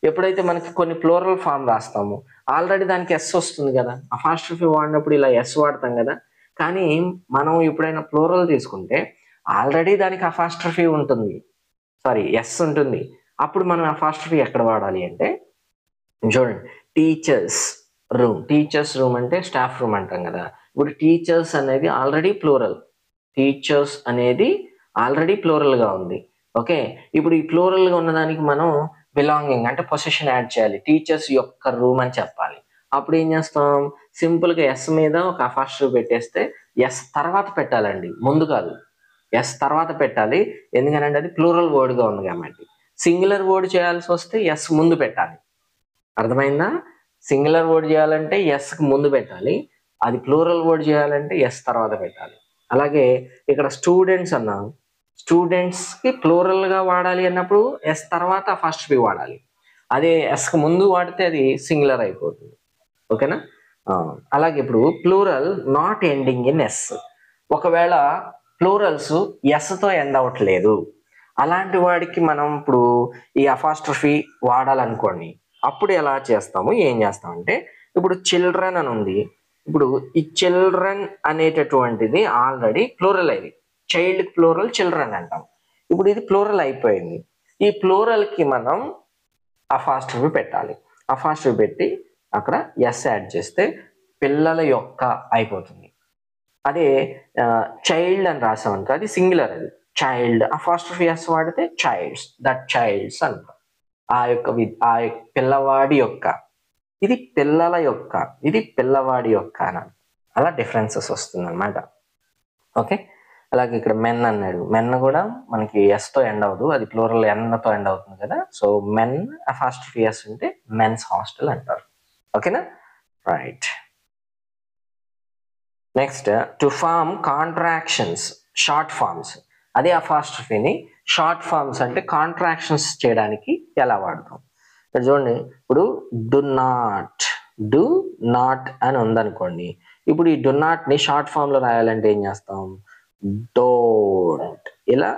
ఎప్పుడైతే మనకి కొన్ని ప్లూరల్ ఫామ్ రాస్తాము, ఆల్రెడీ దానికి ఎస్ వస్తుంది కదా, అపాస్ట్రఫీ వాడినప్పుడు ఇలా ఎస్ వాడతాం కదా. కానీ మనం ఎప్పుడైనా ప్లూరల్ తీసుకుంటే ఆల్రెడీ దానికి అపాస్ట్రఫీ ఉంటుంది, ఎస్ ఉంటుంది. అప్పుడు మనం అపాస్ట్రఫీ ఎక్కడ వాడాలి అంటే, చూడండి, టీచర్స్ రూమ్. టీచర్స్ రూమ్ అంటే స్టాఫ్ రూమ్ అంటాం కదా. ఇప్పుడు టీచర్స్ అనేది ఆల్రెడీ ప్లూరల్, టీచర్స్ అనేది ఆల్రెడీ ప్లూరల్గా ఉంది. ఓకే, ఇప్పుడు ఈ ప్లూరల్గా ఉన్నదానికి మనం బిలాంగింగ్ అంటే పొసిషన్ యాడ్ చేయాలి, టీచర్స్ యొక్క రూమ్ అని చెప్పాలి. అప్పుడు ఏం చేస్తాం, సింపుల్గా ఎస్ మీద ఒక అపాస్ట్రఫీ పెట్టేస్తే ఎస్ తర్వాత పెట్టాలండి, ముందు కాదు, ఎస్ తర్వాత పెట్టాలి. ఎందుకంటే అది ప్లూరల్ వర్డ్గా ఉంది కాబట్టి. సింగులర్ వర్డ్ చేయాల్సి వస్తే ఎస్ ముందు పెట్టాలి. అర్థమైందా, సింగులర్ వర్డ్ చేయాలంటే ఎస్కి ముందు పెట్టాలి, అది ప్లూరల్ వర్డ్ చేయాలంటే ఎస్ తర్వాత పెట్టాలి. అలాగే ఇక్కడ స్టూడెంట్స్ అన్నాం, స్టూడెంట్స్కి ప్లూరల్గా వాడాలి అన్నప్పుడు ఎస్ తర్వాత ఫస్ట్ వాడాలి. అదే ఎస్కి ముందు వాడితే అది సింగులర్ అయిపోతుంది. ఓకేనా, అలాగే ఇప్పుడు plural not ending in S. ఒకవేళ ప్లూరల్స్ ఎస్తో ఎండ్ అవ్వట్లేదు, అలాంటి వాడికి మనం ఇప్పుడు ఈ అపాస్ట్రఫీ వాడాలనుకోండి, అప్పుడు ఎలా చేస్తాము, ఏం చేస్తామంటే ఇప్పుడు చిల్డ్రన్ అని ఉంది. ఇప్పుడు ఈ చిల్డ్రన్ అనేటటువంటిది ఆల్రెడీ ప్లూరల్ అయింది. చైల్డ్ ప్లూరల్ చిల్డ్రన్ అంటాం. ఇప్పుడు ఇది ప్లూరల్ అయిపోయింది. ఈ ప్లూరల్కి మనం అపాస్ట్రఫీ పెట్టాలి. అపాస్ట్రఫీ పెట్టి అక్కడ ఎస్ యాడ్ చేస్తే పిల్లల యొక్క అయిపోతుంది. అదే చైల్డ్ అని రాసామనుకో అది సింగులర్, అది చైల్డ్. అపాస్ట్రఫీ ఎస్ వాడితే చైల్డ్స్, దట్ చైల్డ్స్ అంటాం. ఆ పిల్లవాడి యొక్క, ఇది పిల్లల యొక్క, ఇది పిల్లవాడి యొక్క అని అలా డిఫరెన్సెస్ వస్తుంది అనమాట. ఓకే. అలాగే ఇక్కడ మెన్ అన్నాడు. మెన్ కూడా మనకి ఎస్తో ఎండ్ అవ్వదు, అది ప్లూరల్ ఎన్తో ఎండ్ అవుతుంది కదా. సో మెన్ అపాస్ట్రఫీ ఎస్ ఉంటే మెన్స్ హాస్టల్ అంటారు. ఓకేనా, right. Next, to form contractions, short forms. అదే అపాస్ట్రఫీని షార్ట్ ఫార్మ్స్ అంటే కాంట్రాక్షన్స్ చేయడానికి ఎలా వాడతాం ఇక్కడ చూడండి. ఇప్పుడు డు నాట్ అని ఉందనుకోండి. ఇప్పుడు ఈ డు నాట్ని షార్ట్ ఫామ్లో రాయాలంటే ఏం చేస్తాం, డోంట్, ఇలా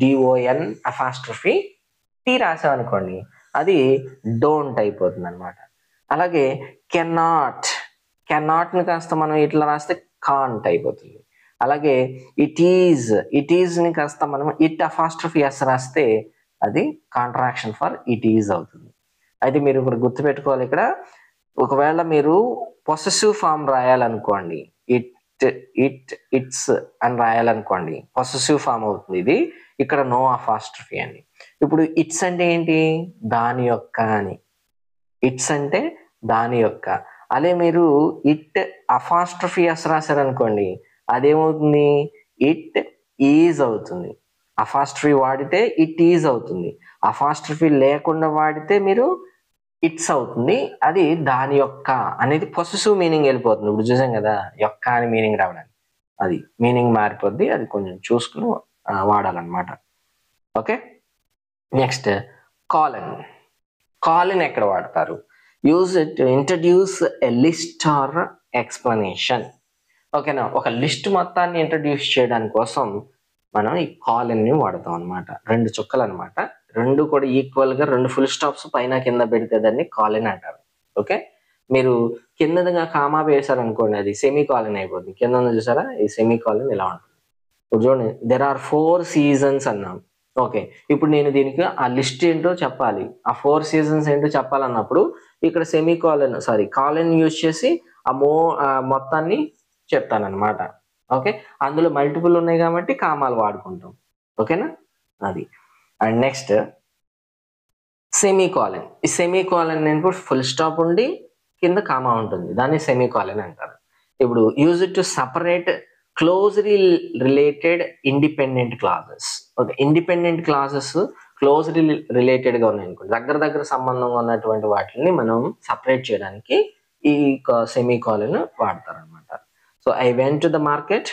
డిఓఎన్ అపాస్ట్రఫీ టీ రాసామనుకోండి, అది డోంట్ అయిపోతుంది అనమాట. అలాగే కెనాట్ని కాస్త మనం ఇట్లా రాస్తే కాంట్ అయిపోతుంది. అలాగే ఇట్ ఈజ్ని కాస్త మనం ఇట్ అపాస్ట్రఫీ ఎస్ రాస్తే అది కాంట్రాక్షన్ ఫర్ ఇట్ ఈజ్ అవుతుంది. అయితే మీరు ఇప్పుడు గుర్తుపెట్టుకోవాలి, ఇక్కడ ఒకవేళ మీరు పొసెసివ్ ఫామ్ రాయాలనుకోండి, ఇట్స్ అని రాయాలనుకోండి, పొసెసివ్ ఫామ్ అవుతుంది ఇది. ఇక్కడ నో అపాస్ట్రఫీ అని. ఇప్పుడు ఇట్స్ అంటే ఏంటి, దాని యొక్క అని. ఇట్స్ అంటే దాని యొక్క. అదే మీరు ఇట్ అపాస్ట్రఫీ ఎస్ రాశారనుకోండి, అదేమవుతుంది, ఇట్ ఈజ్ అవుతుంది. అపాస్ట్రఫీ వాడితే ఇట్ ఈజ్ అవుతుంది. అపాస్ట్రఫీ లేకుండా వాడితే మీరు ఇట్స్ అవుతుంది. అది దాని యొక్క అనేది పొసెసివ్ మీనింగ్ వెళ్ళిపోతుంది. ఇప్పుడు చూసాం కదా, యొక్క అని మీనింగ్ రావడానికి, అది మీనింగ్ మారిపోద్ది. అది కొంచెం చూసుకుని వాడాలన్నమాట. ఓకే. నెక్స్ట్, కాలన్ ఎక్కడ వాడతారు, use it to introduce a list or explanation. ఓకేనా, ఒక లిస్ట్ మొత్తాన్ని ఇంట్రడ్యూస్ చేయడానికి కోసం మనం ఈ కాలన్ని వాడతాం అనమాట. 2 చుక్కలు అనమాట, 2 కూడా ఈక్వల్గా 2 ఫుల్ స్టాప్స్ పైన కింద పెడితే దాన్ని కాలన్ అంటారు. ఓకే. మీరు కిందగా కామా వేశారనుకోండి, అది సెమీ కాలన్ అయిపోతుంది. కింద చూసారా, ఈ సెమీ కాలన్ ఇలా ఉంటుంది. ఇప్పుడు చూడండి, దెర్ ఆర్ 4 సీజన్స్ అన్నాం. ఓకే, ఇప్పుడు నేను దీనికి ఆ లిస్ట్ ఏంటో చెప్పాలి, ఆ 4 సీజన్స్ ఏంటో చెప్పాలన్నప్పుడు ఇక్కడ సెమీ కాలన్ యూజ్ చేసి మొత్తాన్ని చెప్తానన్నమాట. ఓకే, అందులో మల్టిపుల్ ఉన్నాయి కాబట్టి కామాలు వాడుకుంటాం. ఓకేనా, అది. And next semi colon. ఈ సెమీ కాలన్ ఇప్పుడు ఫుల్ స్టాప్ ఉండి కింద కామా ఉంటుంది, దాన్ని సెమీ కాలన్ అంటారు. ఇప్పుడు use it to separate closely related independent classes. Okay, independent classes closely రిలేటెడ్గా ఉన్నాయి అనుకోండి, దగ్గర సంబంధంగా ఉన్నటువంటి వాటిని మనం సపరేట్ చేయడానికి ఈ సెమీ కాలన్ వాడతారు అనమాట. So I went to the market,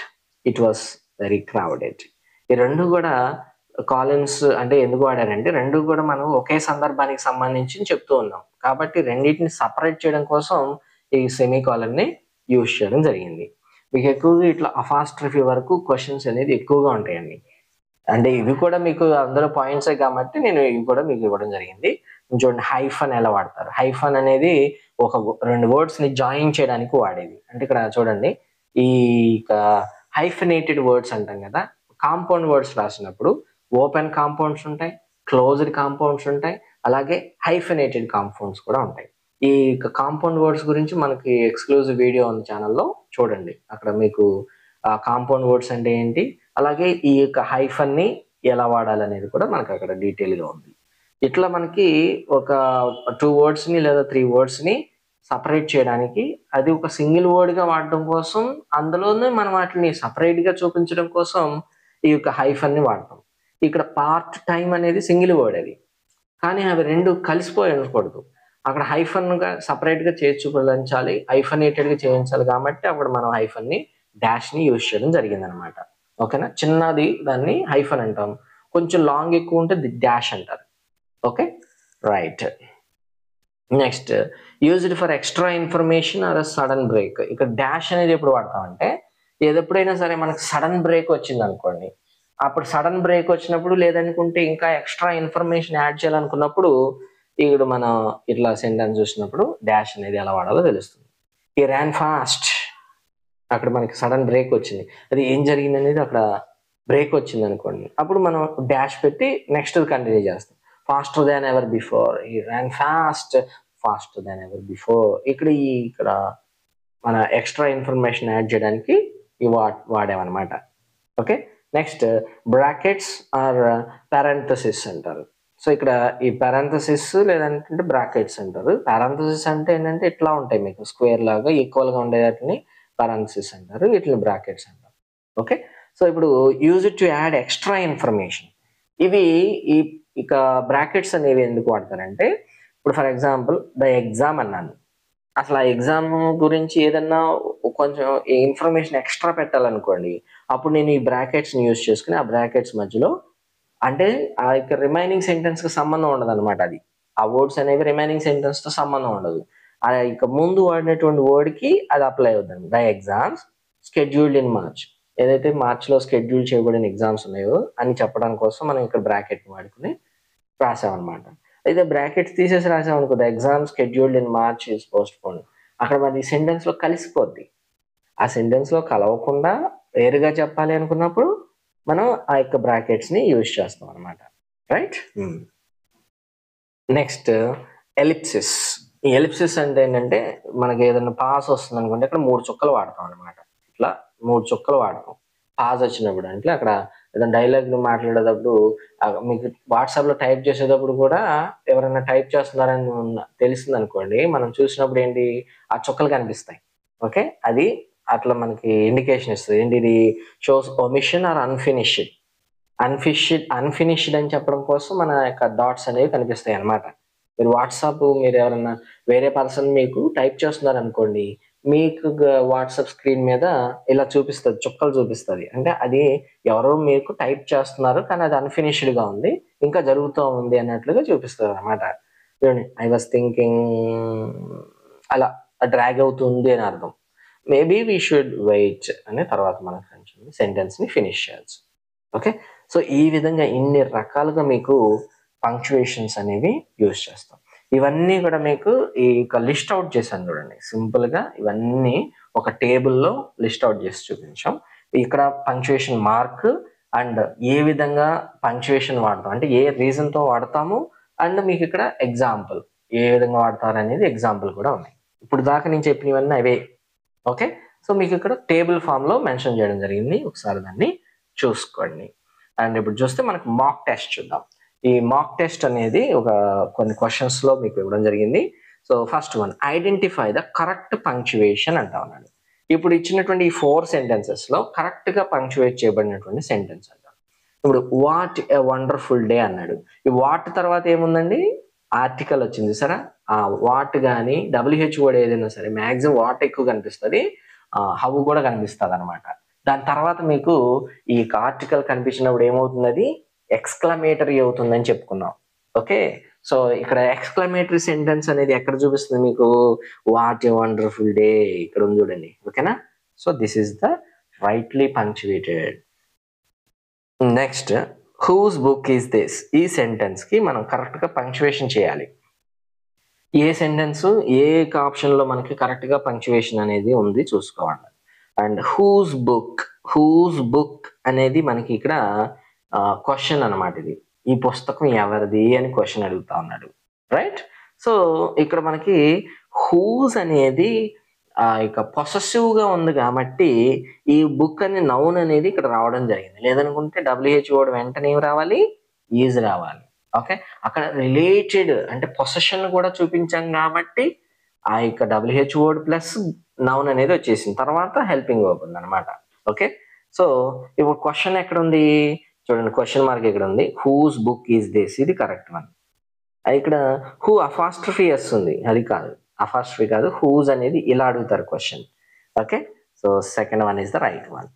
it was very crowded. ఈ 2 కూడా కాలన్స్ అంటే ఎందుకు వాడారంటే 2 కూడా మనం ఒకే సందర్భానికి సంబంధించి చెప్తూ ఉన్నాం కాబట్టి రెండింటిని సపరేట్ చేయడం కోసం ఈ సెమీ కాలన్ని యూజ్ చేయడం జరిగింది. మీకు ఎక్కువగా ఇట్లా అపాస్ట్రఫీ వరకు క్వశ్చన్స్ అనేది ఎక్కువగా ఉంటాయండి. అంటే ఇవి కూడా మీకు అందులో పాయింట్సే కాబట్టి నేను ఇవి కూడా మీకు ఇవ్వడం జరిగింది. చూడండి, హైఫన్ ఎలా వాడతారు. హైఫన్ అనేది ఒక 2 వర్డ్స్ని జాయిన్ చేయడానికి వాడేది. అంటే ఇక్కడ చూడండి, ఈ హైఫనేటెడ్ వర్డ్స్ అంటాం కదా, కాంపౌండ్ వర్డ్స్ రాసినప్పుడు ఓపెన్ కాంపౌండ్స్ ఉంటాయి, క్లోజ్డ్ కాంపౌండ్స్ ఉంటాయి, అలాగే హైఫనేటెడ్ కాంపౌండ్స్ కూడా ఉంటాయి. ఈ కాంపౌండ్ వర్డ్స్ గురించి మనకి ఎక్స్క్లూజివ్ వీడియో ఉంది ఛానల్లో, చూడండి. అక్కడ మీకు కాంపౌండ్ వర్డ్స్ అంటే ఏంటి, అలాగే ఈ హైఫన్ని ఎలా వాడాలనేది కూడా మనకు అక్కడ డీటెయిల్గా ఉంది. ఇట్లా మనకి ఒక 2 వర్డ్స్ని లేదా 3 వర్డ్స్ని సపరేట్ చేయడానికి, అది ఒక సింగిల్ వర్డ్గా వాడడం కోసం, అందులోనే మనం వాటిని సపరేట్గా చూపించడం కోసం ఈ యొక్క హైఫన్ని వాడతాం. ఇక్కడ పార్ట్ టైం అనేది సింగిల్ వర్డ్, అది కానీ అవి 2 కలిసిపోయి ఉండకూడదు. అక్కడ హైఫన్గా సపరేట్గా చేసి చూపించాలి, హైఫనేటెడ్గా చేయించాలి కాబట్టి అక్కడ మనం హైఫన్ని డాష్ని యూజ్ చేయడం జరిగింది అనమాట. ఓకేనా, చిన్నది దాన్ని హైఫన్ అంటాం, కొంచెం లాంగ్ ఎక్కువ ఉంటే డాష్ అంటారు. Okay, right. Next used for extra information are sudden brake. ఇక్కడ డాష్ అనేది ఎప్పుడు వాడతామంటే ఎప్పుడైనా సరే మనకు సడన్ బ్రేక్ వచ్చింది అనుకోండి, అప్పుడు సడన్ బ్రేక్ వచ్చినప్పుడు లేదనుకుంటే ఇంకా ఎక్స్ట్రా ఇన్ఫర్మేషన్ యాడ్ చేయాలనుకున్నప్పుడు ఇక్కడ మనం ఇట్లా సెంటెన్స్ చూసినప్పుడు డాష్ అనేది ఎలా వాడాలో తెలుస్తుంది. ఈ ర్యాన్ ఫాస్ట్, అక్కడ మనకి సడన్ బ్రేక్ వచ్చింది, అది ఏం జరిగింది అనేది అక్కడ బ్రేక్ వచ్చింది అనుకోండి, అప్పుడు మనం డాష్ పెట్టి నెక్స్ట్ కంటిన్యూ చేస్తాం. Faster than ever before, he ran fast, faster than ever before. ఇక్కడ మన ఎక్స్ట్రా ఇన్ఫర్మేషన్ యాడ్ చేయడానికి వాడామన్నమాట. Okay, next brackets or parenthesis అంటారు. సో ఇక్కడ ఈ పారెంథసిస్ లేదంటే బ్రాకెట్స్ అంటారు. పారెంథసిస్ అంటే ఏంటంటే ఇట్లా ఉంటాయి మీకు స్క్వేర్ లాగా ఈక్వల్ గా ఉండే వాటిని పారెంథసిస్ అంటారు, వీటిని బ్రాకెట్స్ అంటారు. ఓకే, సో ఇప్పుడు use it to add extra information. ఇవి ఇక బ్రాకెట్స్ అనేవి ఎందుకు వాడతారంటే, ఇప్పుడు ఫర్ ఎగ్జాంపుల్ ద ఎగ్జామ్ అన్నాను, అసలు ఆ ఎగ్జామ్ గురించి ఏదన్నా కొంచెం ఇన్ఫర్మేషన్ ఎక్స్ట్రా పెట్టాలనుకోండి, అప్పుడు నేను ఈ బ్రాకెట్స్ని యూజ్ చేసుకుని ఆ బ్రాకెట్స్ మధ్యలో, అంటే ఆ యొక్క రిమైనింగ్ సెంటెన్స్ కి సంబంధం ఉండదు అనమాట. అది ఆ వర్డ్స్ అనేవి రిమైనింగ్ సెంటెన్స్ తో సంబంధం ఉండదు, ఆ ఇక ముందు వాడినటువంటి వర్డ్ కి అది అప్లై అవుతుంది. The exams scheduled in March, ఏదైతే మార్చ్ లో స్కెడ్యూల్ చేయబడిన ఎగ్జామ్స్ ఉన్నాయో అని చెప్పడానికి కోసం మనం ఇక్కడ బ్రాకెట్ వాడుకుని రాసామన్నమాట. అయితే బ్రాకెట్స్ తీసేసి రాసామనుకో, the exam scheduled in March is postpone, అక్కడ మరి సెంటెన్స్ లో కలిసిపోద్ది. ఆ సెంటెన్స్ లో కలవకుండా వేరుగా చెప్పాలి అనుకున్నప్పుడు మనం ఆ యొక్క బ్రాకెట్స్ ని యూజ్ చేస్తాం అనమాట. రైట్. నెక్స్ట్ ఎలిప్సిస్. ఈ ఎలిప్సిస్ అంటే ఏంటంటే మనకి ఏదైనా పాస్ వస్తుంది అనుకుంటే ఇక్కడ 3 చుక్కలు వాడతాం అనమాట. ఇట్లా 3 చుక్కలు వాడతాం పాస్ వచ్చినప్పుడు. అంటే అక్కడ ఏదైనా డైలాగ్ మాట్లాడేటప్పుడు మీకు వాట్సాప్ లో టైప్ చేసేటప్పుడు కూడా ఎవరైనా టైప్ చేస్తున్నారని తెలిసింది అనుకోండి, మనం చూసినప్పుడు ఏంటి ఆ చుక్కలు కనిపిస్తాయి. ఓకే, అది అట్లా మనకి ఇండికేషన్ ఇస్తుంది. ఏంటి, ఇది shows omission or unfinished. Unfinished అని చెప్పడం కోసం మన యొక్క డాట్స్ అనేవి కనిపిస్తాయి అనమాట. మీరు వాట్సాప్, మీరు ఎవరన్నా వేరే పర్సన్ మీకు టైప్ చేస్తున్నారు అనుకోండి, మీకు వాట్సాప్ స్క్రీన్ మీద ఇలా చూపిస్తుంది, చుక్కలు చూపిస్తుంది. అంటే అది ఎవరో మీకు టైప్ చేస్తున్నారు కానీ అది అన్ఫినిష్డ్ గా ఉంది, ఇంకా జరుగుతూ ఉంది అన్నట్లుగా చూపిస్తుంది అనమాట. చూడండి, ఐ వాస్ థింకింగ్, అలా డ్రాగ్ అవుతుంది అని అర్థం. మేబీ వీ షుడ్ వెయిట్ అని తర్వాత మనకు సెంటెన్స్ ని ఫినిష్ చేయొచ్చు. ఓకే, సో ఈ విధంగా ఇన్ని రకాలుగా మీకు పంక్చువేషన్స్ అనేవి యూజ్ చేస్తాం. ఇవన్నీ కూడా మీకు ఈ లిస్ట్ అవుట్ చేశాను చూడండి, సింపుల్ గా ఇవన్నీ ఒక టేబుల్లో లిస్ట్ అవుట్ చేసి చూపించాం. ఇక్కడ పంక్చువేషన్ మార్క్ అండ్ ఏ విధంగా పంక్చువేషన్ వాడతాం, అంటే ఏ రీజన్ తో వాడతాము, అండ్ మీకు ఇక్కడ ఎగ్జాంపుల్ ఏ విధంగా వాడతారు అనేది ఎగ్జాంపుల్ కూడా ఉన్నాయి. ఇప్పుడు దాకా నేను చెప్పినవన్నీ అవే. ఓకే, సో మీకు ఇక్కడ టేబుల్ ఫామ్ లో మెన్షన్ చేయడం జరిగింది, ఒకసారి దాన్ని చూసుకోండి. అండ్ ఇప్పుడు చూస్తే మనకు మాక్ టెస్ట్ చూద్దాం. ఈ మాక్ టెస్ట్ అనేది కొన్ని క్వశ్చన్స్ లో మీకు ఇవ్వడం జరిగింది. So first one, identify the correct punctuation అంటా ఉన్నాడు. ఇప్పుడు ఇచ్చినటువంటి ఈ 4 సెంటెన్సెస్ లో కరెక్ట్ గా పంక్చువేట్ చేయబడినటువంటి సెంటెన్స్ అంటారు. ఇప్పుడు వాట్ ఎ వండర్ఫుల్ డే అన్నాడు. ఈ వాట్ తర్వాత ఏముందండి, ఆర్టికల్ వచ్చింది సరే. ఆ వాట్ కానీ WH వర్డ్ ఏదైనా సరే మ్యాక్సిమం వాట్ ఎక్కువ కనిపిస్తుంది, హౌ కూడా కనిపిస్తుంది అనమాట. దాని తర్వాత మీకు ఈ ఆర్టికల్ కనిపించినప్పుడు ఏమవుతుంది, అది ఎక్స్క్లమేటరీ అవుతుందని చెప్పుకున్నాం. ఓకే, సో ఇక్కడ ఎక్స్క్లమేటరీ సెంటెన్స్ అనేది ఎక్కడ చూపిస్తుంది మీకు, వాట్ ఏ వండర్ఫుల్ డే ఇక్కడ ఉంది చూడండి. ఓకేనా, so this is the rightly punctuated. Next, whose book is this. ఈ సెంటెన్స్ కి మనం కరెక్ట్ గా పంక్చువేషన్ చేయాలి. ఏ సెంటెన్స్ ఏ ఆప్షన్ లో మనకి కరెక్ట్ గా పంక్చువేషన్ అనేది ఉంది చూసుకోవాలి. అండ్ హూస్ బుక్ అనేది మనకి ఇక్కడ క్వశ్చన్ అనమాట. ఇది ఈ పుస్తకం ఎవరిది అని క్వశ్చన్ అడుగుతా ఉన్నాడు. రైట్, సో ఇక్కడ మనకి హూస్ అనేది ఇక పొసెసివ్ గా ఉంది కాబట్టి ఈ బుక్ అనే నౌన్ అనేది ఇక్కడ రావడం జరిగింది. లేదనుకుంటే WH వర్డ్ వెంటనే రావాలి, ఈజ్ రావాలి. ఓకే, అక్కడ రిలేటెడ్ అంటే పొసెషన్ కూడా చూపించాం కాబట్టి ఆ యొక్క WH వర్డ్ ప్లస్ నౌన్ అనేది వచ్చేసింది, తర్వాత హెల్పింగ్ వర్బ్ ఉంది అనమాట. ఓకే, సో ఇప్పుడు క్వశ్చన్ ఎక్కడ ఉంది చూడండి, క్వశ్చన్ మార్క్ ఇక్కడ ఉంది. హూస్ బుక్ ఈజ్ దిస్, ఇది కరెక్ట్ వన్. ఇక్కడ హూ అపాస్ట్రఫీ వస్తుంది, అది కాదు, అపాస్ట్రఫీ కాదు, హూస్ అనేది ఇలా అడుగుతారు question. Okay, so second one is the right one.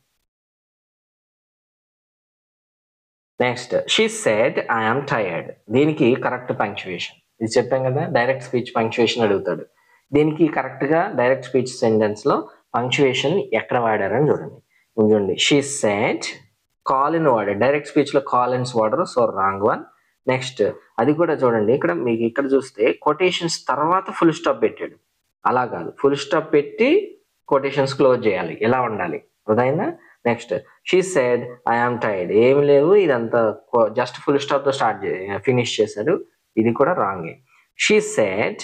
Next, she said I am tired, దీనికి కరెక్ట్ పంక్చువేషన్. ఇది చెప్పాం కదా, డైరెక్ట్ స్పీచ్ పంక్చువేషన్ అడుగుతాడు. దీనికి కరెక్ట్గా డైరెక్ట్ స్పీచ్ సెంటెన్స్లో పంక్చువేషన్ ఎక్కడ వాడారని చూడండి. చూడండి, షీ సెడ్ కాలిన్ వాడారు. డైరెక్ట్ స్పీచ్లో కాలిన్స్ వాడరు, సో రాంగ్ వన్. నెక్స్ట్ అది కూడా చూడండి, ఇక్కడ మీకు ఇక్కడ చూస్తే కొటేషన్స్ తర్వాత ఫుల్ స్టాప్ పెట్టాడు. అలా కాదు, ఫుల్ స్టాప్ పెట్టి కొటేషన్స్ క్లోజ్ చేయాలి, ఇలా ఉండాలి. అర్థమైందా? Next she said I am tired, ఏమి లేవు, ఇదంతా జస్ట్ ఫుల్ స్టాప్తో ఫినిష్ చేశాడు. ఇది కూడా రాంగే. షీ సెడ్,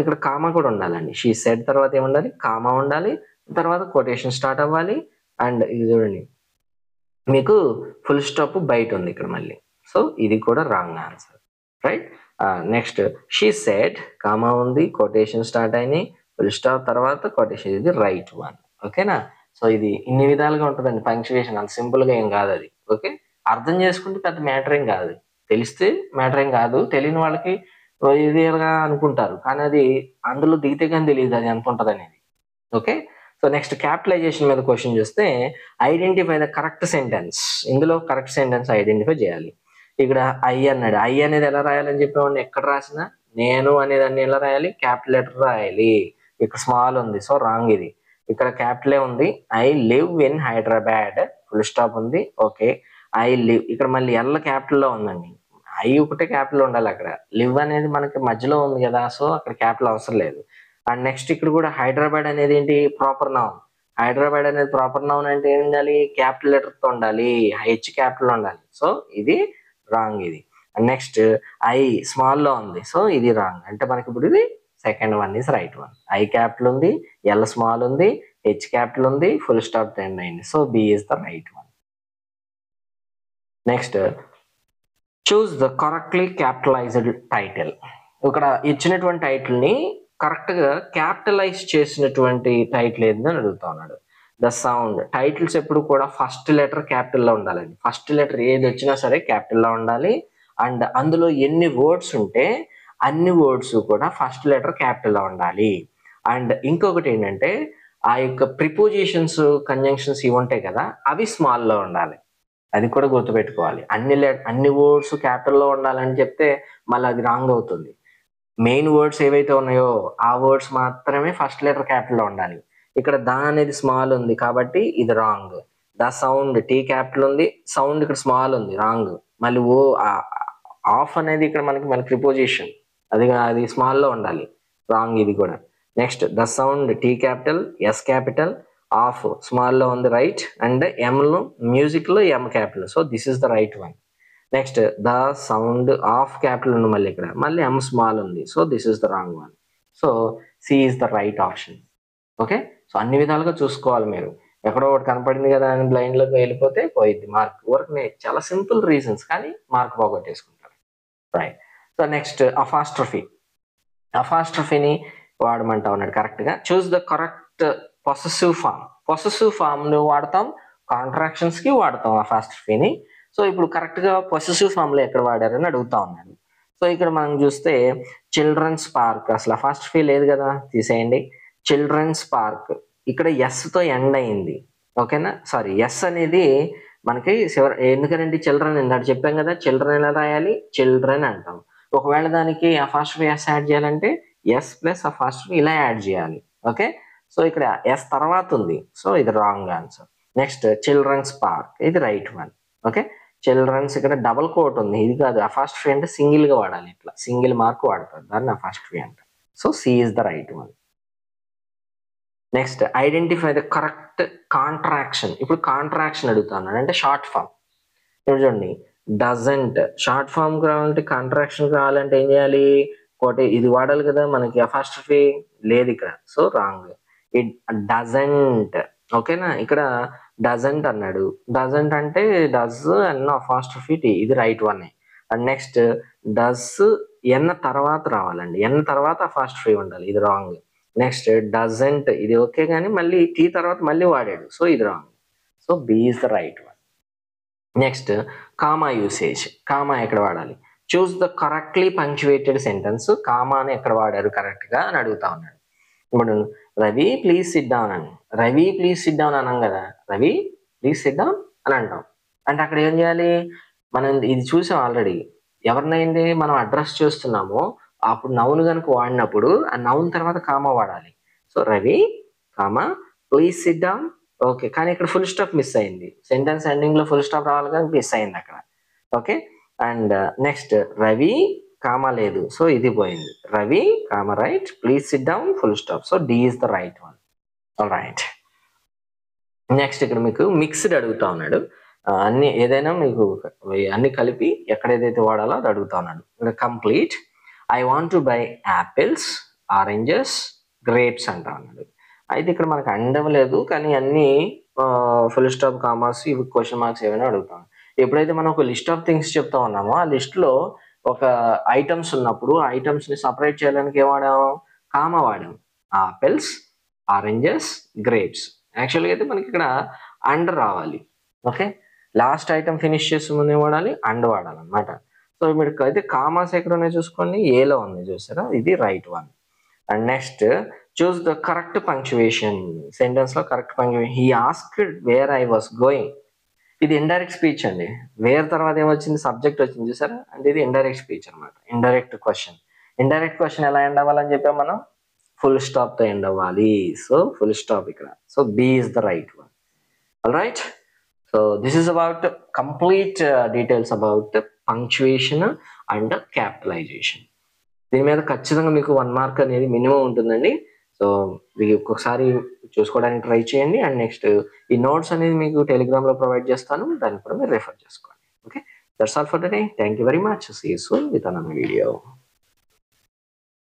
ఇక్కడ కామా కూడా ఉండాలండి. షీ సెడ్ తర్వాత ఏముండాలి? కామా ఉండాలి, తర్వాత కొటేషన్ స్టార్ట్ అవ్వాలి. అండ్ ఇది చూడండి, మీకు ఫుల్ స్టాప్ బయట ఉంది ఇక్కడ మళ్ళీ, సో ఇది కూడా wrong answer, right? Next she said, comma ఉంది, కొటేషన్ స్టార్ట్ అయినాయి, ఫుల్ స్టాప్ తర్వాత కొటేషన్, ఇది రైట్ వన్. ఓకేనా? సో ఇది ఇన్ని విధాలుగా ఉంటుందండి పంక్చువేషన్, అంత సింపుల్గా ఏం కాదు అది. ఓకే, అర్థం చేసుకుంటే పెద్ద మ్యాటర్ ఏం కాదు, తెలిస్తే మ్యాటర్ ఏం కాదు. తెలియని వాళ్ళకి ఇదిగా అనుకుంటారు, కానీ అది అందులో దిగితే కానీ తెలియదు అది ఎంత ఉంటుంది అనేది. ఓకే, సో నెక్స్ట్ క్యాపిటలైజేషన్ మీద క్వశ్చన్ చూస్తే ఐడెంటిఫై ద కరెక్ట్ సెంటెన్స్. ఇందులో కరెక్ట్ సెంటెన్స్ ఐడెంటిఫై చేయాలి. ఇక్కడ ఐ అన్నాడు, ఐ అనేది ఎలా రాయాలని చెప్పేవాడిని, ఎక్కడ రాసినా నేను అనేదాన్ని ఎలా రాయాలి? క్యాపిటల్ లెటర్ రాయాలి. ఇక్కడ స్మాల్ ఉంది, సో రాంగ్ ఇది. ఇక్కడ క్యాపిటలే ఉంది, I live in Hyderabad, full stop ఉంది. ఓకే, ఐ లివ్, ఇక్కడ మళ్ళీ ఎల్ క్యాపిటల్లో ఉందండి. ఐ ఒకటే క్యాపిటల్ ఉండాలి, అక్కడ లివ్ అనేది మనకి మధ్యలో ఉంది కదా, సో అక్కడ క్యాపిటల్ అవసరం లేదు. అండ్ నెక్స్ట్ ఇక్కడ కూడా హైదరాబాద్ అనేది ఏంటి? Proper noun. హైదరాబాద్ అనేది ప్రాపర్ నౌన్ అంటే ఏం ఉండాలి? క్యాపిటల్ లెటర్తో ఉండాలి, హెచ్ క్యాపిటల్ ఉండాలి, సో ఇది రాంగ్ ఇది. నెక్స్ట్ ఐ స్మాల్లో ఉంది, సో ఇది రాంగ్. అంటే మనకి ఇప్పుడు ఇది second one is right one. I capital ఉంది, ఎల్ స్మాల్ ఉంది, హెచ్ క్యాపిటల్ ఉంది, ఫుల్ స్టాప్ ఎండ్ అయింది, so B is the right one. Next choose the correctly capitalised title. ఇక్కడ ఇచ్చినటువంటి టైటిల్ని కరెక్ట్గా క్యాపిటలైజ్ చేసినటువంటి టైటిల్ ఏందని అడుగుతా ఉన్నాడు. ద సౌండ్, టైటిల్స్ ఎప్పుడు కూడా ఫస్ట్ లెటర్ క్యాపిటల్లో ఉండాలండి. ఫస్ట్ లెటర్ ఏది వచ్చినా సరే క్యాపిటల్లో ఉండాలి. అండ్ అందులో ఎన్ని వర్డ్స్ ఉంటే అన్ని వర్డ్స్ కూడా ఫస్ట్ లెటర్ క్యాపిటల్లో ఉండాలి. అండ్ ఇంకొకటి ఏంటంటే ఆ యొక్క ప్రిపోజిషన్స్, కంజంక్షన్స్ ఇవి ఉంటాయి కదా, అవి స్మాల్లో ఉండాలి. అది కూడా గుర్తుపెట్టుకోవాలి. అన్ని వర్డ్స్ క్యాపిటల్లో ఉండాలని చెప్తే మళ్ళీ అది రాంగ్ అవుతుంది. మెయిన్ వర్డ్స్ ఏవైతే ఉన్నాయో ఆ వర్డ్స్ మాత్రమే ఫస్ట్ లెటర్ క్యాపిటల్లో ఉండాలి. ఇక్కడ ద అనేది స్మాల్ ఉంది కాబట్టి ఇది wrong. The sound T capital ఉంది, సౌండ్ ఇక్కడ స్మాల్ ఉంది, రాంగ్. మళ్ళీ ఓ ఆఫ్ అనేది ఇక్కడ మనకి ప్రిపోజిషన్, అది స్మాల్లో ఉండాలి, రాంగ్ ఇది కూడా. Next the sound T capital, S capital, of స్మాల్లో ఉంది, రైట్. అండ్ ఎంలో మ్యూజిక్లో M capital, so this is the right one. Next the sound of capital ఉంది, మళ్ళీ ఇక్కడ మళ్ళీ ఎం స్మాల్ ఉంది, so this is the wrong one. So C is the right option. Okay, so అన్ని విధాలుగా చూసుకోవాలి మీరు. ఎక్కడో ఒకటి కనపడింది కదా అని బ్లైండ్లోకి వెళ్ళిపోతే పోయిద్ది మార్క్. ఊరికి చాలా సింపుల్ రీజన్స్ కానీ మార్క్ పోగొట్టేసుకుంటారు, రైట్. సో నెక్స్ట్ అఫాస్ట్రఫీని వాడమంటా ఉన్నాడు కరెక్ట్గా. Choose the correct possessive form. Possessive ఫామ్ని వాడతాం, కాంట్రాక్షన్స్కి వాడతాం అఫాస్ట్రఫీని. సో ఇప్పుడు కరెక్ట్గా పొసెసివ్ ఫామ్లో ఎక్కడ వాడారని అడుగుతా ఉన్నాడు. సో ఇక్కడ మనం చూస్తే చిల్డ్రన్స్ పార్క్, అసలు అఫాస్ట్రఫీ లేదు కదా, తీసేయండి. చిల్డ్రన్స్ పార్క్, ఇక్కడ ఎస్తో ఎండ్ అయింది, ఓకేనా. సారీ, ఎస్ అనేది మనకి ఎందుకంటే చిల్డ్రన్ ఇందాక చెప్పాం కదా, చిల్డ్రన్ ఎలా రాయాలి? చిల్డ్రన్ అంటాం. ఒకవేళ దానికి అఫాస్ట్రఫీ ఎస్ యాడ్ చేయాలంటే ఎస్ ప్లస్ అఫాస్ట్రఫీ ఇలా యాడ్ చేయాలి. ఓకే, సో ఇక్కడ ఎస్ తర్వాత ఉంది, సో ఇది wrong answer. Next children's park, ఇది రైట్ వన్. ఓకే, చిల్డ్రన్స్ ఇక్కడ డబల్ కోట్ ఉంది, ఇది కాదు. అఫాస్ట్రఫీ అంటే సింగిల్గా వాడాలి, ఇట్లా సింగిల్ మార్క్ వాడతారు, దాన్ని అఫాస్ట్రఫీ అంటారు. So C is the right one. Next identify the correct contraction. ఇప్పుడు కాంట్రాక్షన్ అడుగుతున్నాడు అంటే షార్ట్ ఫామ్. ఇప్పుడు చూడండి, డజంట్ షార్ట్ ఫామ్ కావాలంటే, కాంట్రాక్షన్ కావాలంటే ఏం చేయాలి? ఇది వాడాలి కదా, మనకి అఫాస్ట్రఫీ లేదు ఇక్కడ, సో రాంగ్. ఇట్ డజంట్, ఓకేనా. ఇక్కడ డజంట్ అన్నాడు, డజంట్ అంటే డజ్ అన్న అఫాస్ట్రఫీ టీ, ఇది right one. And next does N తర్వాత రావాలండి, ఎన్న తర్వాత అఫాస్ట్రఫీ ఉండాలి, ఇది రాంగ్. నెక్స్ట్ డజంట్, ఇది ఓకే కానీ మళ్ళీ టీ తర్వాత మళ్ళీ వాడాడు, సో ఇది wrong. So B is the right one. Next comma usage. Comma ఎక్కడ వాడాలి? Choose the correctly punctuated sentence. కామాని ఎక్కడ వాడారు కరెక్ట్గా అని అడుగుతా ఉన్నాడు. ఇప్పుడు రవి ప్లీజ్ సిట్ డౌన్ అని, రవి ప్లీజ్ సిట్ డౌన్ అన్నాం కదా, రవి ప్లీజ్ సిట్ డౌన్ అని అంటాం. అంటే అక్కడ ఏం చేయాలి? మనం ఇది చూసాం ఆల్రెడీ, ఎవరినైతే మనం అడ్రస్ చేస్తున్నామో అప్పుడు నౌన్ కనుక వాడినప్పుడు ఆ నౌన్ తర్వాత కామా వాడాలి. So Ravi comma please sit down. Okay, కానీ ఇక్కడ ఫుల్ స్టాప్ మిస్ అయింది. సెంటెన్స్ ఎండింగ్ లో ఫుల్ స్టాప్ రావాలి కానీ మిస్ అయింది అక్కడ. Okay, and next Ravi comma లేదు, సో ఇది పోయింది. Ravi comma right please sit down full stop. So D is the right one. All right. Next ఇక్కడ మీకు మిక్స్డ్ అడుగుతా ఉన్నాడు. అన్ని ఏదైనా మీకు అన్ని కలిపి ఎక్కడ ఏదైతే వాడాలో అది అడుగుతా ఉన్నాడు. ఇక్కడ complete I want to buy apples, oranges, grapes అంటా ఉన్నాడు. అయితే ఇక్కడ మనకు అండవలేదు కానీ అన్ని ఫుల్ స్టాప్ కామాస్ ఇవి క్వశ్చన్ మార్క్స్ ఏమైనా అడుగుతాం. ఎప్పుడైతే మనం ఒక లిస్ట్ ఆఫ్ థింగ్స్ చెప్తా ఉన్నామో ఆ లిస్ట్ లో ఒక ఐటమ్స్ ఉన్నప్పుడు ఆ ఐటమ్స్ ని సపరేట్ చేయడానికి ఏం వాడాము? కామా వాడాము. Apples, oranges, grapes. యాక్చువల్గా అయితే మనకి ఇక్కడ అండ్ రావాలి. ఓకే, లాస్ట్ ఐటమ్ ఫినిష్ చేసే ముందు ఏం వాడాలి? అండ్ వాడాలన్నమాట. సో మీరు అయితే కామాస్ ఎక్కడ ఉన్నాయి చూసుకోండి, ఏలో ఉంది చూసారా, ఇది right one. And next choose the correct punctuation. Sentence లో correct punctuation. He asked where I was going. ఇది ఇండైరెక్ట్ స్పీచ్ అండి. వేర్ తర్వాత ఏమొచ్చింది? సబ్జెక్ట్ వచ్చింది చూసారా, అంటే ఇది ఇండైరెక్ట్ స్పీచ్ అనమాట. Indirect question. ఇండైరెక్ట్ క్వశ్చన్ ఎలా ఎండ్ అవ్వాలని చెప్పాం మనం? ఫుల్ స్టాప్ తో ఎండ్ అవ్వాలి. సో ఫుల్ స్టాప్ ఇక్కడ. So B is the right one. All right. So this is about complete details about punctuation and capitalisation. దీని మీద ఖచ్చితంగా మీకు 1 మార్క్ అనేది మినిమం ఉంటుందండి. సో ఇది ఒక్కొక్కసారి చూసుకోవడానికి ట్రై చేయండి. అండ్ నెక్స్ట్ ఈ నోట్స్ అనేది మీకు టెలిగ్రామ్ లో ప్రొవైడ్ చేస్తాను, దాన్ని కూడా మీరు రెఫర్ చేసుకోండి. Okay, that's all for today. Thank you very much. See you soon with another video.